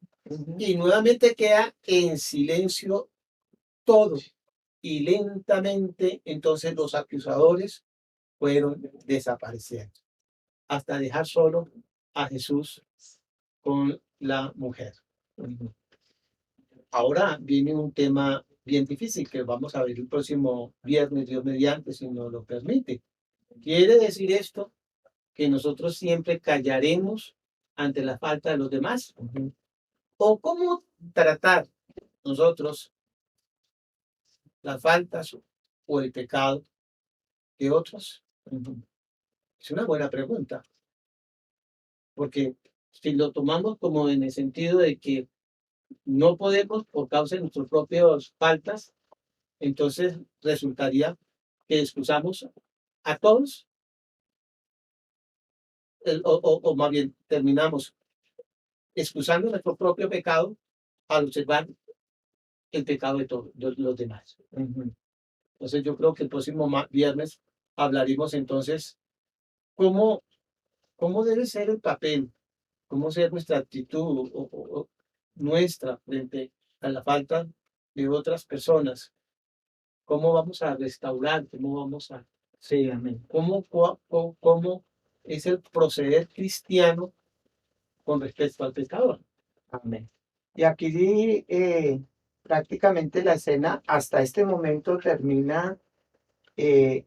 y nuevamente queda en silencio todo. Y lentamente entonces los acusadores fueron desapareciendo hasta dejar solo a Jesús con la mujer. Ahora viene un tema bien difícil que vamos a ver el próximo viernes, Dios mediante, si nos lo permite. ¿Quiere decir esto que nosotros siempre callaremos ante la falta de los demás? ¿O cómo tratar nosotros las faltas o el pecado de otros? Es una buena pregunta, porque si lo tomamos como en el sentido de que no podemos por causa de nuestras propias faltas, entonces resultaría que excusamos a todos, o más bien terminamos excusando nuestro propio pecado al observar el pecado de todos los demás. Entonces yo creo que el próximo viernes hablaremos entonces cómo, cómo debe ser el papel, cómo ser nuestra actitud nuestra frente a la falta de otras personas, cómo vamos a restaurar, cómo vamos a, Sí, amén. cómo es el proceder cristiano con respecto al pecador. Amén. Y aquí prácticamente la escena hasta este momento termina eh,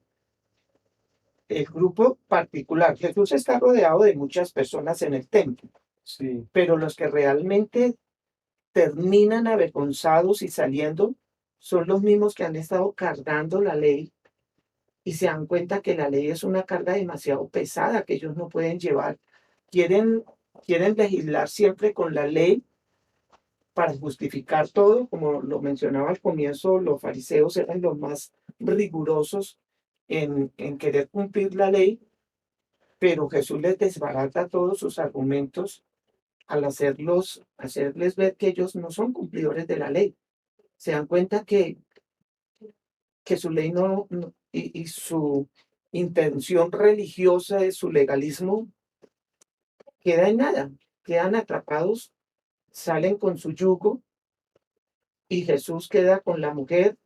el grupo particular. Jesús está rodeado de muchas personas en el templo, Sí, pero los que realmente terminan avergonzados y saliendo son los mismos que han estado cargando la ley y se dan cuenta que la ley es una carga demasiado pesada que ellos no pueden llevar. Quieren, quieren legislar siempre con la ley para justificar todo, como lo mencionaba al comienzo, los fariseos eran los más rigurosos en querer cumplir la ley, pero Jesús les desbarata todos sus argumentos al hacerles ver que ellos no son cumplidores de la ley. Se dan cuenta que su ley y su intención religiosa, de su legalismo, queda en nada, quedan atrapados, salen con su yugo y Jesús queda con la mujer,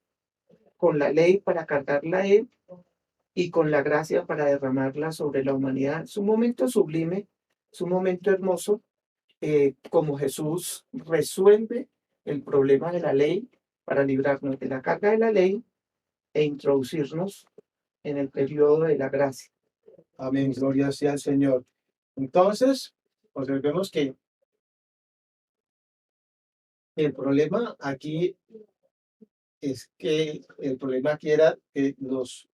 con la ley para cargarla a él y con la gracia para derramarla sobre la humanidad. Es un momento sublime, es un momento hermoso, como Jesús resuelve el problema de la ley para librarnos de la carga de la ley e introducirnos en el periodo de la gracia. amén, gloria sea al Señor. Entonces, observemos que El problema aquí es que el problema aquí era que los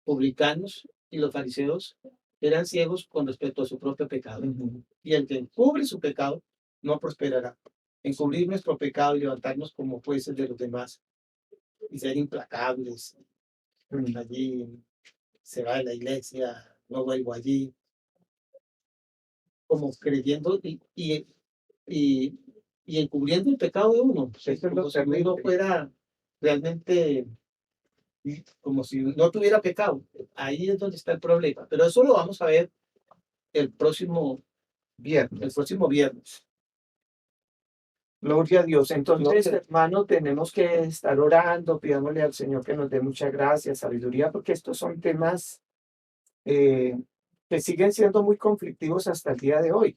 publicanos y los fariseos eran ciegos con respecto a su propio pecado. Y el que encubre su pecado no prosperará. Encubrir nuestro pecado y levantarnos como jueces de los demás y ser implacables. Allí se va de la iglesia, no vuelvo allí, como creyendo y, y encubriendo el pecado de uno. Eso es Como lo si uno terrible. fuera realmente como si no tuviera pecado. Ahí es donde está el problema. Pero eso lo vamos a ver el próximo Viernes. viernes. Gloria a Dios. Entonces, Gloria. hermano, tenemos que estar orando, pidámosle al Señor que nos dé mucha gracia, sabiduría, porque estos son temas que siguen siendo muy conflictivos hasta el día de hoy.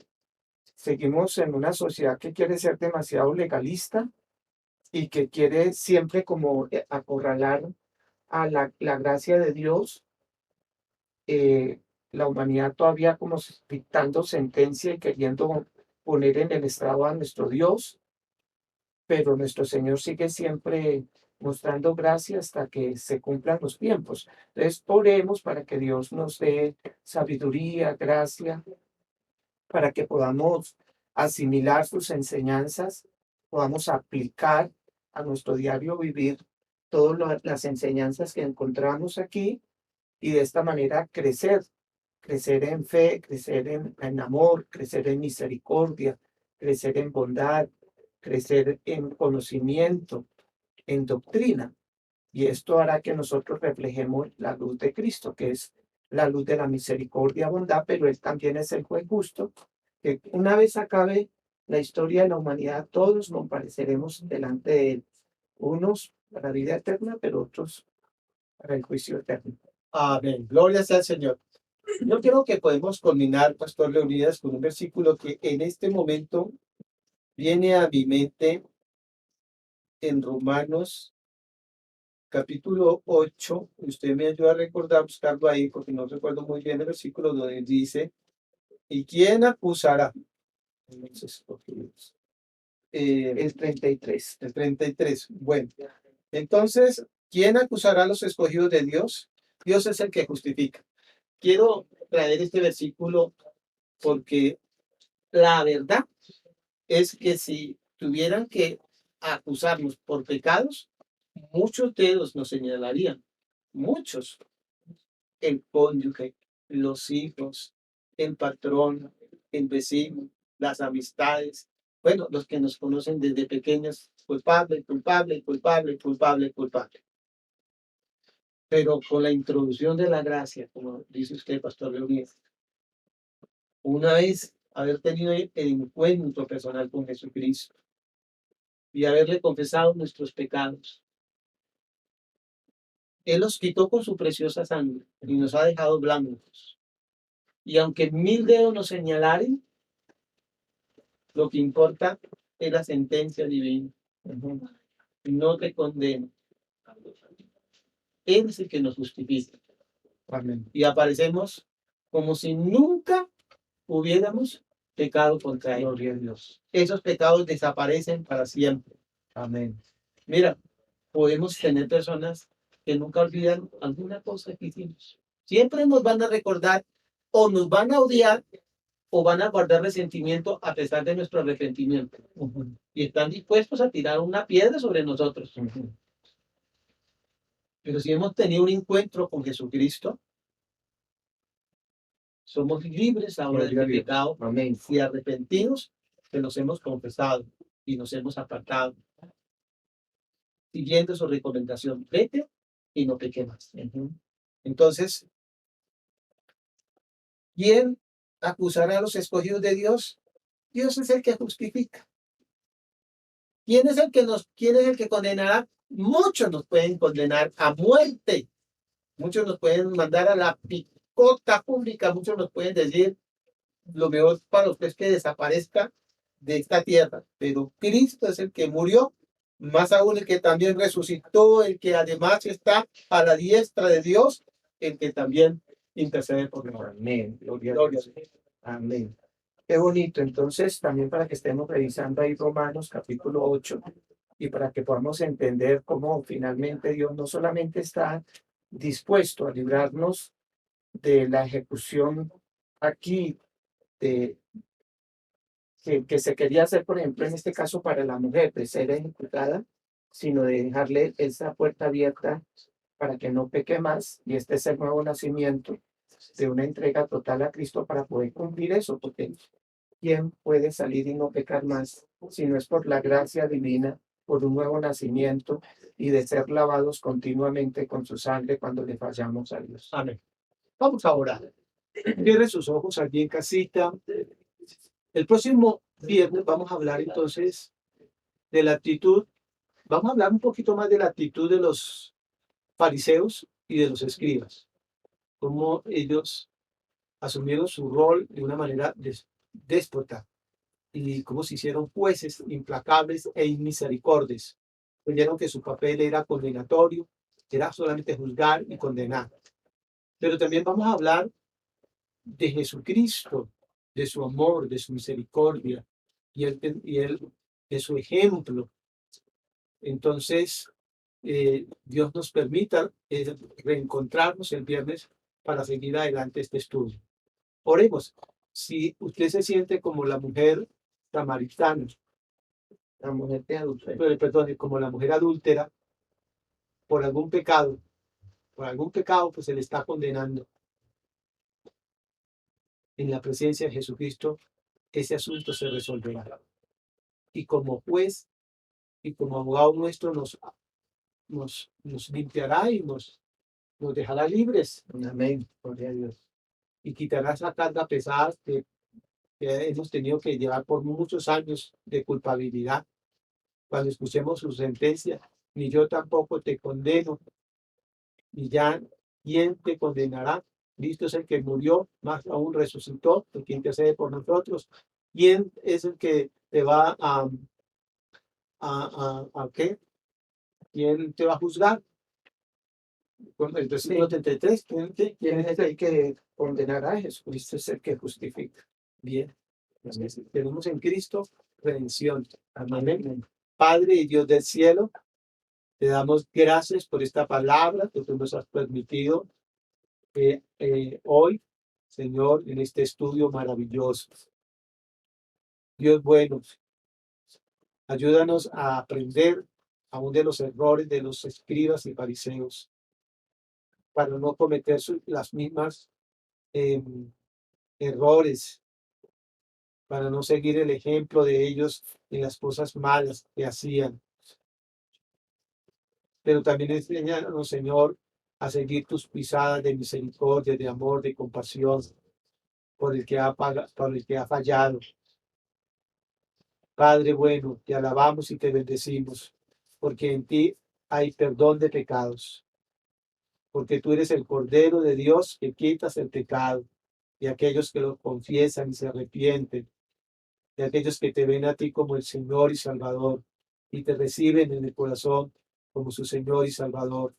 Seguimos en una sociedad que quiere ser demasiado legalista y que quiere siempre como acorralar a la gracia de Dios. La humanidad todavía como dictando sentencia y queriendo poner en el estrado a nuestro Dios, pero nuestro Señor sigue siempre mostrando gracia hasta que se cumplan los tiempos. Entonces, oremos para que Dios nos dé sabiduría, gracia, para que podamos asimilar sus enseñanzas, podamos aplicar a nuestro diario vivir todas las enseñanzas que encontramos aquí y de esta manera crecer en fe, crecer en amor, crecer en misericordia, crecer en bondad, crecer en conocimiento, en doctrina. Y esto hará que nosotros reflejemos la luz de Cristo, que es la luz de la misericordia, bondad, pero Él también es el juez justo, que una vez acabe la historia de la humanidad, todos nos pareceremos delante de Él, unos para la vida eterna, pero otros para el juicio eterno. Amén. Gloria sea al Señor. Yo creo que podemos culminar, Pastor Leonidas, con un versículo que en este momento viene a mi mente en Romanos capítulo 8. Usted me ayuda a recordar, buscarlo ahí, porque no recuerdo muy bien el versículo donde dice, ¿y quién acusará? Entonces, El 33. el 33. Bueno, entonces, ¿quién acusará a los escogidos de Dios? Dios es el que justifica. Quiero traer este versículo porque la verdad es que si tuvieran que acusarnos por pecados, muchos dedos nos señalarían, muchos. El cónyuge, los hijos, el patrón, el vecino, las amistades. Bueno, los que nos conocen desde pequeños, culpable, culpable, culpable, culpable, culpable. Pero con la introducción de la gracia, como dice usted, Pastor Leonidas, una vez haber tenido el encuentro personal con Jesucristo y haberle confesado nuestros pecados, Él los quitó con su preciosa sangre y nos ha dejado blancos. Y aunque 1000 dedos nos señalaren, lo que importa es la sentencia divina. No te condena. Él es el que nos justifica. Amén. Y aparecemos como si nunca hubiéramos pecado contra Él. Gloria a Dios. Esos pecados desaparecen para siempre. Amén. Mira, podemos tener personas que nunca olvidan alguna cosa que hicimos. Siempre nos van a recordar o nos van a odiar o van a guardar resentimiento a pesar de nuestro arrepentimiento. Y están dispuestos a tirar una piedra sobre nosotros. Pero si hemos tenido un encuentro con Jesucristo, somos libres ahora Gloria a del Dios. pecado Amén. y arrepentidos que nos hemos confesado y nos hemos apartado. Siguiendo su recomendación, vete y no peque más. Entonces, ¿quién acusará a los escogidos de Dios? Dios es el que justifica. ¿Quién es el que condenará? Muchos nos pueden condenar a muerte. Muchos nos pueden mandar a la picota pública. Muchos nos pueden decir, lo mejor para usted es que desaparezca de esta tierra. Pero Cristo es el que murió, más aún el que también resucitó, el que además está a la diestra de Dios, el que también intercede por nosotros. Amén. Gloria a Gloria a Dios. Amén. Qué bonito. Entonces, también para que estemos revisando ahí Romanos capítulo 8 y para que podamos entender cómo finalmente Dios no solamente está dispuesto a librarnos de la ejecución aquí de, que se quería hacer, por ejemplo, en este caso para la mujer, de ser ejecutada, sino de dejarle esa puerta abierta para que no peque más. Y este es el nuevo nacimiento de una entrega total a Cristo para poder cumplir eso, porque ¿quién puede salir y no pecar más si no es por la gracia divina, por un nuevo nacimiento y de ser lavados continuamente con su sangre cuando le fallamos a Dios? Amén. Vamos a orar. Cierre sus ojos allí en casita. El próximo viernes vamos a hablar entonces de la actitud. Vamos a hablar un poquito más de la actitud de los fariseos y de los escribas. Cómo ellos asumieron su rol de una manera déspota y cómo se hicieron jueces implacables e inmisericordes. Creyeron que su papel era condenatorio, era solamente juzgar y condenar. Pero también vamos a hablar de Jesucristo, de su amor, de su misericordia de su ejemplo. Entonces, Dios nos permita reencontrarnos el viernes para seguir adelante este estudio. Oremos. Si usted se siente como la mujer samaritana, La mujer de adulterio. perdón, como la mujer adúltera, por algún pecado, pues se le está condenando. En la presencia de Jesucristo, ese asunto se resolverá. Y como juez y como abogado nuestro nos limpiará y nos dejará libres. Amén. Gloria a Dios. Y quitará esa carga pesada que hemos tenido que llevar por muchos años de culpabilidad. Cuando escuchemos su sentencia, ni yo tampoco te condeno, y ya, ¿quién te condenará? Cristo es el que murió, más aún resucitó, el que intercede por nosotros. ¿Quién es el que te va a qué? ¿Quién te va a juzgar? Con el versículo 33, ¿Quién es el que condenará? Jesucristo es el que justifica. Bien, tenemos en Cristo redención. Amén. Padre y Dios del cielo, te damos gracias por esta palabra que tú nos has permitido hoy, Señor, en este estudio maravilloso. Dios bueno, ayúdanos a aprender aún de los errores de los escribas y fariseos, para no cometer las mismas errores, para no seguir el ejemplo de ellos en las cosas malas que hacían. Pero también enséñanos, Señor, a seguir tus pisadas de misericordia, de amor, de compasión por el que ha fallado. Padre bueno, te alabamos y te bendecimos, porque en ti hay perdón de pecados, porque tú eres el Cordero de Dios que quitas el pecado, y aquellos que lo confiesan y se arrepienten, de aquellos que te ven a ti como el Señor y Salvador, y te reciben en el corazón como su Señor y Salvador.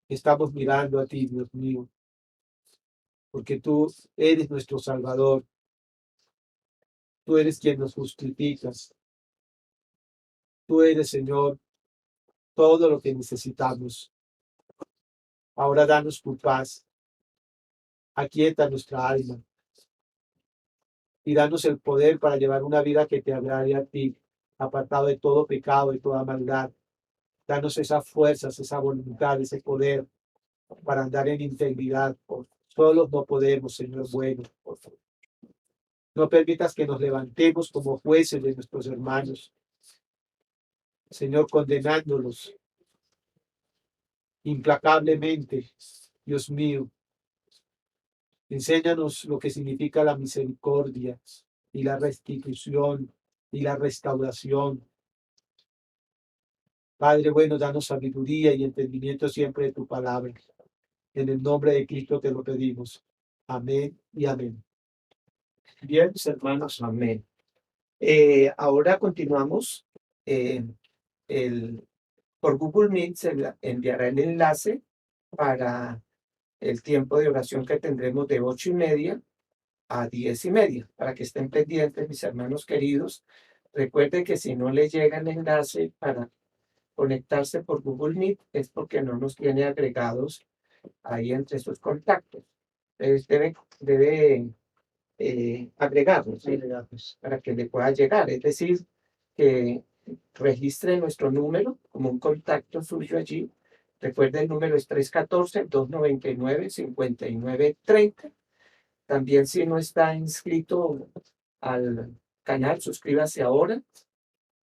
Estamos mirando a ti, Dios mío, porque tú eres nuestro Salvador. Tú eres quien nos justificas. Tú eres, Señor, todo lo que necesitamos. Ahora danos tu paz. Aquieta nuestra alma. Y danos el poder para llevar una vida que te agrade a ti, apartado de todo pecado y toda maldad. Danos esas fuerzas, esa voluntad, ese poder para andar en integridad. Solos no podemos, Señor bueno. Por favor. No permitas que nos levantemos como jueces de nuestros hermanos, Señor, condenándolos implacablemente. Dios mío, enséñanos lo que significa la misericordia y la restitución y la restauración. Padre bueno, danos sabiduría y entendimiento siempre de tu palabra. En el nombre de Cristo te lo pedimos. Amén y amén. Bien, mis hermanos, amén. Ahora continuamos. Por Google Meet se enviará el enlace para el tiempo de oración que tendremos de 8:30 a 10:30, para que estén pendientes, mis hermanos queridos. Recuerden que si no les llega el enlace para conectarse por Google Meet, es porque no nos tiene agregados ahí entre sus contactos. Entonces debe agregarnos, ¿sí? Para que le pueda llegar. Es decir, que registre nuestro número como un contacto suyo allí. Recuerde, el número es 314-299-5930. También, si no está inscrito al canal, suscríbase ahora.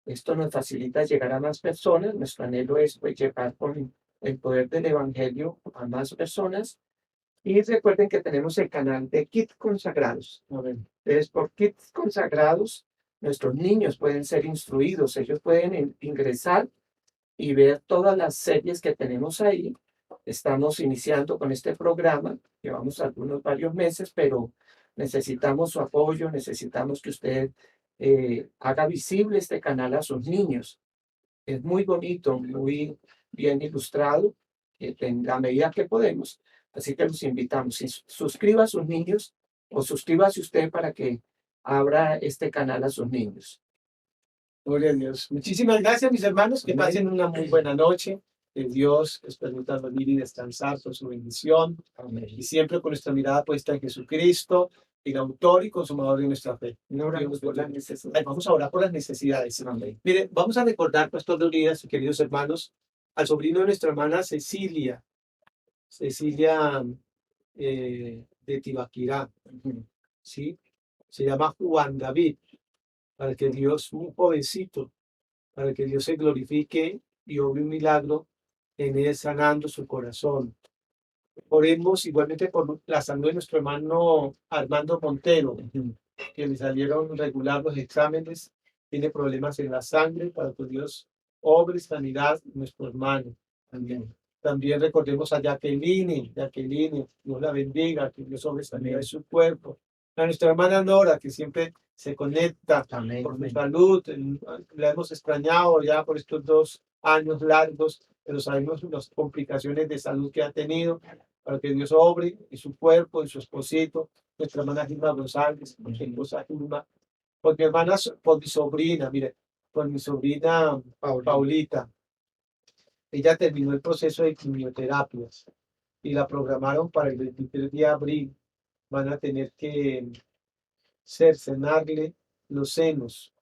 Esto nos facilita llegar a más personas. Nuestro anhelo es, pues, llegar con el poder del Evangelio a más personas. Y recuerden que tenemos el canal de Kids Consagrados. Entonces, por Kids Consagrados, nuestros niños pueden ser instruidos. Ellos pueden ingresar y ver todas las series que tenemos ahí. Estamos iniciando con este programa. Llevamos varios meses, pero necesitamos su apoyo. Necesitamos que usted haga visible este canal a sus niños. Es muy bonito, muy bien ilustrado, en la medida que podemos. Así que los invitamos. Suscriba a sus niños o suscríbase usted para que abra este canal a sus niños. Gloria a Dios. Muchísimas gracias, mis hermanos. Que pasen una muy buena noche. Que Dios les permita dormir y descansar con su bendición. Amén. Y siempre con nuestra mirada puesta en Jesucristo, el autor y consumador de nuestra fe. Oramos por las necesidades. Vamos a orar por las necesidades. Amén. Mire, vamos a recordar, Pastor de Unidas, queridos hermanos, al sobrino de nuestra hermana Cecilia. Cecilia de Tibaquirá. ¿Sí? Se llama Juan David. Para que Dios, un jovencito, para que Dios se glorifique y obre un milagro en él, sanando su corazón. Oremos igualmente por la salud de nuestro hermano Armando Montero, que le salieron regular los exámenes, tiene problemas en la sangre, para que Dios obre sanidad en nuestro hermano. También recordemos a Jacqueline, Dios la bendiga, que Dios obre sanidad de su cuerpo. A nuestra hermana Nora, que siempre se conecta por su salud. La hemos extrañado ya por estos 2 años largos, pero sabemos las complicaciones de salud que ha tenido, para que Dios obre en su cuerpo, en su esposito. Nuestra hermana Gilma González, por su esposa Gilma, por mi hermana, por mi sobrina, mire, por mi sobrina Paulita. Ella terminó el proceso de quimioterapias y la programaron para el 23 de abril. Van a tener que cercenarle los senos.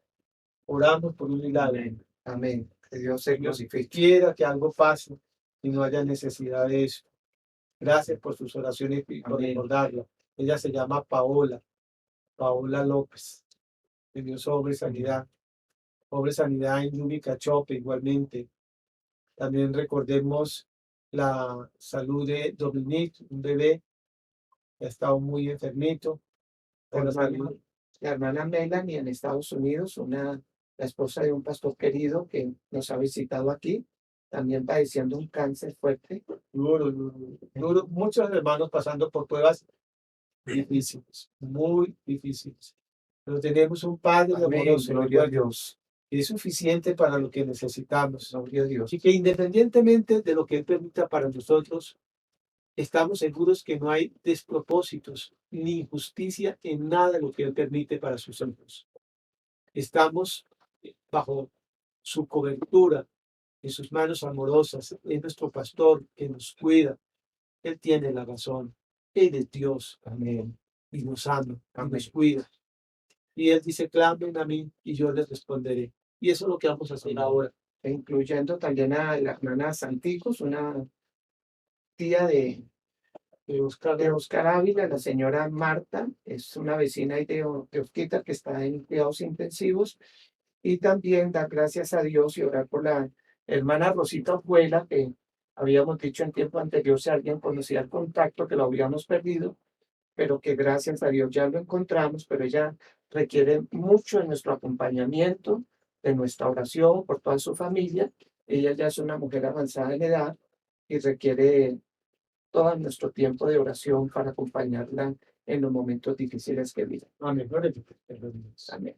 Oramos por un milagro. Amén. Que Dios se glorifique. Quiera que algo pase y no haya necesidad de eso. Gracias por sus oraciones y por recordarla. Ella se llama Paola López. Que Dios obre sanidad. Obre sanidad en Yumi Cachope igualmente. También recordemos la salud de Dominique, un bebé que ha estado muy enfermito. La hermana Melanie en Estados Unidos, la esposa de un pastor querido que nos ha visitado aquí, también padeciendo un cáncer fuerte. Duro. Muchos hermanos pasando por pruebas difíciles, muy difíciles. Pero tenemos un Padre amoroso, gloria a Dios. que es suficiente para lo que necesitamos. Gloria a Dios. Y que independientemente de lo que Él permita para nosotros, estamos seguros que no hay despropósitos ni injusticia en nada de lo que Él permite para sus hijos. Estamos bajo su cobertura, en sus manos amorosas. Es nuestro pastor que nos cuida. Él tiene la razón. Él es Dios. Amén. Y nos ama, y nos cuida. Y Él dice, clamen a mí y yo les responderé. Y eso es lo que vamos a hacer ahora. Incluyendo también a la hermana Santicos, una tía de Oscar Ávila, la señora Marta, es una vecina de Osquita que está en cuidados intensivos. Y también dar gracias a Dios y orar por la hermana Rosita Ojuela, que habíamos dicho en tiempo anterior, si alguien conocía el contacto, que lo habíamos perdido, pero que gracias a Dios ya lo encontramos, pero ella requiere mucho de nuestro acompañamiento, de nuestra oración por toda su familia. Ella ya es una mujer avanzada en edad y requiere todo nuestro tiempo de oración para acompañarla en los momentos difíciles que vive. Amén. Amén.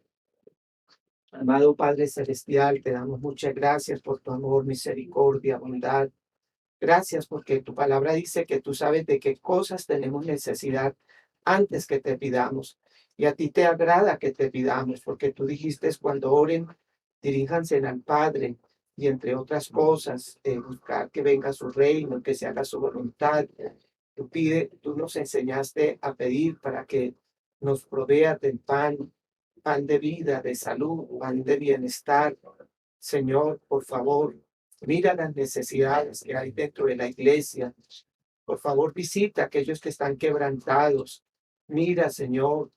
Amado Padre Celestial, te damos muchas gracias por tu amor, misericordia, bondad. Gracias porque tu palabra dice que tú sabes de qué cosas tenemos necesidad antes que te pidamos. Y a ti te agrada que te pidamos, porque tú dijiste cuando oren, diríjanse al Padre y entre otras cosas, buscar que venga su reino, que se haga su voluntad. Tú nos enseñaste a pedir para que nos proveas del pan, pan de vida, de salud, pan de bienestar. Señor, por favor, mira las necesidades que hay dentro de la iglesia. Por favor, visita a aquellos que están quebrantados. Mira, Señor,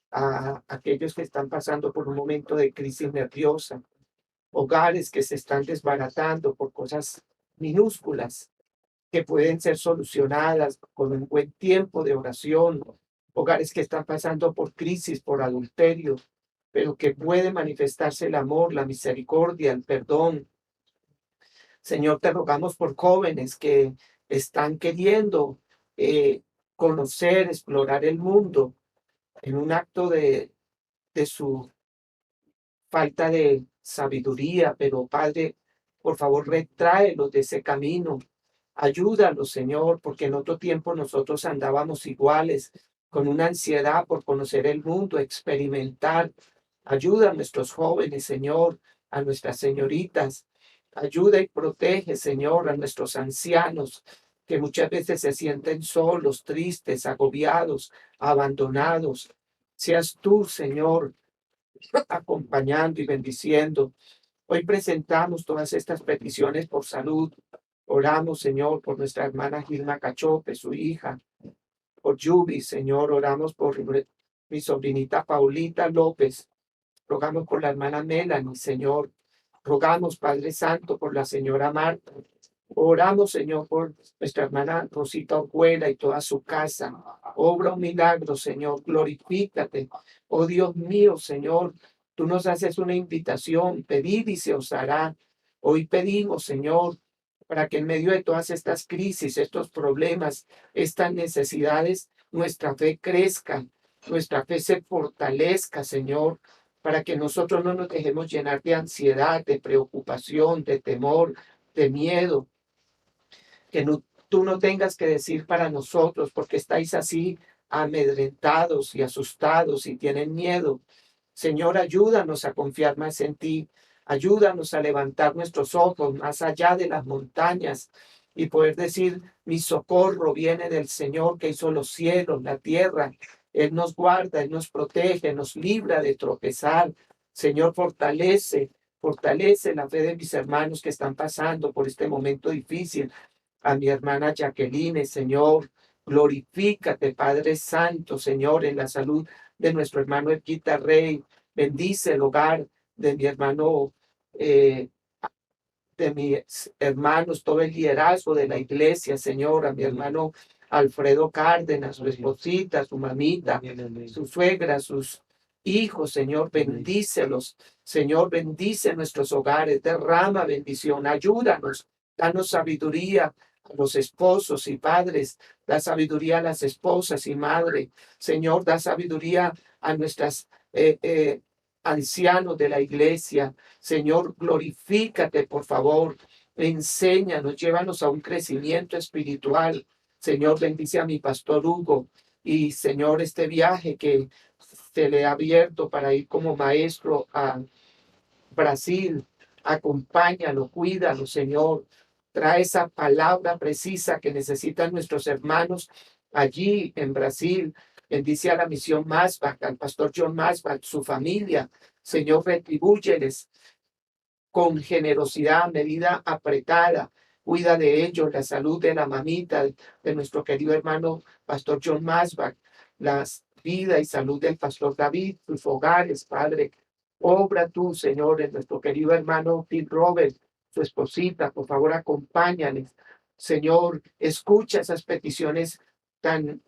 a aquellos que están pasando por un momento de crisis nerviosa, hogares que se están desbaratando por cosas minúsculas que pueden ser solucionadas con un buen tiempo de oración, hogares que están pasando por crisis, por adulterio, pero que puede manifestarse el amor, la misericordia, el perdón. Señor, te rogamos por jóvenes que están queriendo conocer, explorar el mundo en un acto de su falta de sabiduría, pero Padre, por favor, retráelos de ese camino. Ayúdalos, Señor, porque en otro tiempo nosotros andábamos iguales, con una ansiedad por conocer el mundo, experimentar. Ayuda a nuestros jóvenes, Señor, a nuestras señoritas. Ayuda y protege, Señor, a nuestros ancianos, que muchas veces se sienten solos, tristes, agobiados, abandonados. Seas tú, Señor, acompañando y bendiciendo. Hoy presentamos todas estas peticiones por salud. Oramos, Señor, por nuestra hermana Gilma Cachope, su hija, por Yubi, Señor, oramos por mi sobrinita Paulita López, rogamos por la hermana Melanie, Señor, rogamos, Padre Santo, por la señora Marta, oramos, Señor, por nuestra hermana Rosita Orjuela y toda su casa. Obra un milagro, Señor, glorifícate. Oh Dios mío, Señor, tú nos haces una invitación, pedid y se os hará. Hoy pedimos, Señor, para que en medio de todas estas crisis, estos problemas, estas necesidades, nuestra fe crezca, nuestra fe se fortalezca, Señor, para que nosotros no nos dejemos llenar de ansiedad, de preocupación, de temor, de miedo, que tú no tengas que decir para nosotros, porque estáis así amedrentados y asustados y tienen miedo. Señor, ayúdanos a confiar más en ti. Ayúdanos a levantar nuestros ojos más allá de las montañas y poder decir, mi socorro viene del Señor que hizo los cielos, la tierra. Él nos guarda, Él nos protege, nos libra de tropezar. Señor, fortalece la fe de mis hermanos que están pasando por este momento difícil. A mi hermana Jacqueline, Señor, glorifícate, Padre Santo, Señor, en la salud de nuestro hermano Erquita Rey. Bendice el hogar de mi hermano, de mis hermanos, todo el liderazgo de la iglesia, Señor, a mi hermano Alfredo Cárdenas, su esposita, su mamita, su suegra, sus hijos, Señor, bendícelos. Señor, bendice nuestros hogares, derrama bendición, ayúdanos, danos sabiduría a los esposos y padres, da sabiduría a las esposas y madres. Señor, da sabiduría a nuestras ancianos de la iglesia. Señor, glorifícate, por favor. Enséñanos, llévanos a un crecimiento espiritual. Señor, bendice a mi pastor Hugo. Y Señor, este viaje que se le ha abierto para ir como maestro a Brasil, acompáñalo, cuídalo, Señor. Trae esa palabra precisa que necesitan nuestros hermanos allí en Brasil. Bendice a la misión Masbach, al pastor John Masbach, su familia. Señor, retribúyeles con generosidad, medida apretada. Cuida de ellos, la salud de la mamita, de nuestro querido hermano pastor John Masbach, la vida y salud del pastor David, sus hogares, Padre. Obra tú, Señor, en nuestro querido hermano Phil Robert, su esposita, por favor, acompáñales. Señor, escucha esas peticiones tan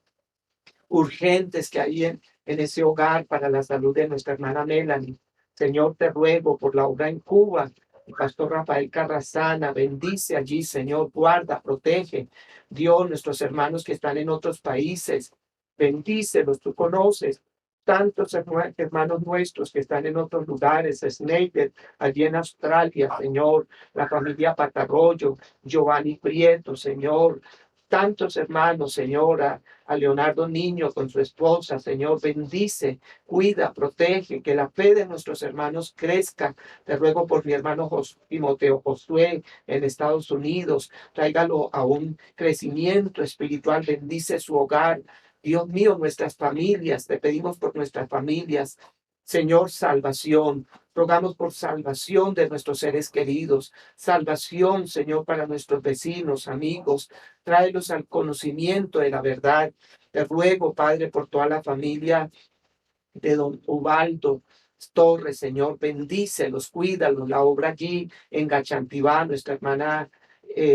urgentes que hay en ese hogar para la salud de nuestra hermana Melanie. Señor, te ruego por la obra en Cuba, el pastor Rafael Carrasana, bendice allí, Señor, guarda, protege. Dios, nuestros hermanos que están en otros países, bendícelos, tú conoces tantos hermanos nuestros que están en otros lugares, Snyder, allí en Australia, Señor, la familia Patarroyo, Giovanni Prieto, Señor, tantos hermanos, Señor, a Leonardo Niño con su esposa, Señor, bendice, cuida, protege, que la fe de nuestros hermanos crezca. Te ruego por mi hermano Timoteo Josué en Estados Unidos, tráigalo a un crecimiento espiritual, bendice su hogar. Dios mío, nuestras familias, te pedimos por nuestras familias, Señor, salvación. Rogamos por salvación de nuestros seres queridos, salvación, Señor, para nuestros vecinos, amigos. Tráelos al conocimiento de la verdad. Te ruego, Padre, por toda la familia de don Ubaldo Torres, Señor, bendícelos, cuídalos, la obra allí en Gachantibá, nuestra hermana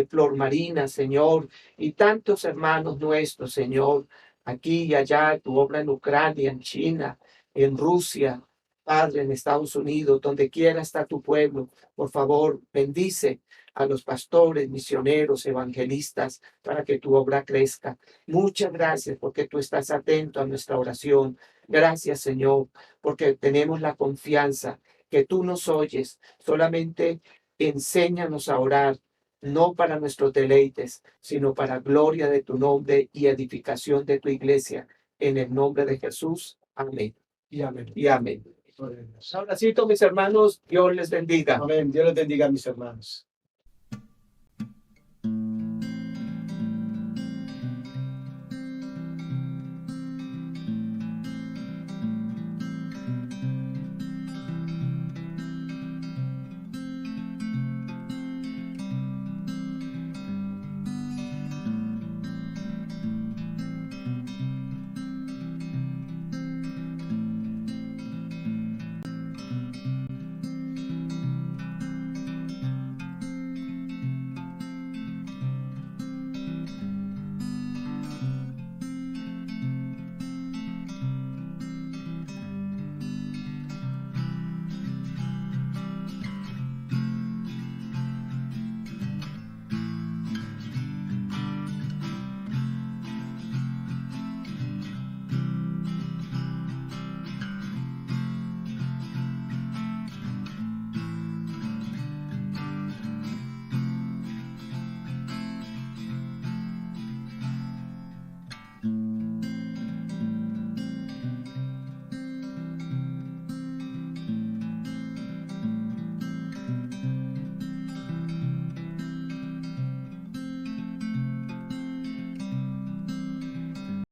Flor Marina, Señor, y tantos hermanos nuestros, Señor, aquí y allá, tu obra en Ucrania, en China, en Rusia, Padre, en Estados Unidos, donde quiera está tu pueblo. Por favor, bendice a los pastores, misioneros, evangelistas, para que tu obra crezca. Muchas gracias porque tú estás atento a nuestra oración. Gracias, Señor, porque tenemos la confianza que tú nos oyes. Solamente enséñanos a orar, no para nuestros deleites, sino para gloria de tu nombre y edificación de tu iglesia. En el nombre de Jesús. Amén. Y amén. Y amén. Abracito, mis hermanos, Dios les bendiga. Amén. Dios les bendiga, mis hermanos.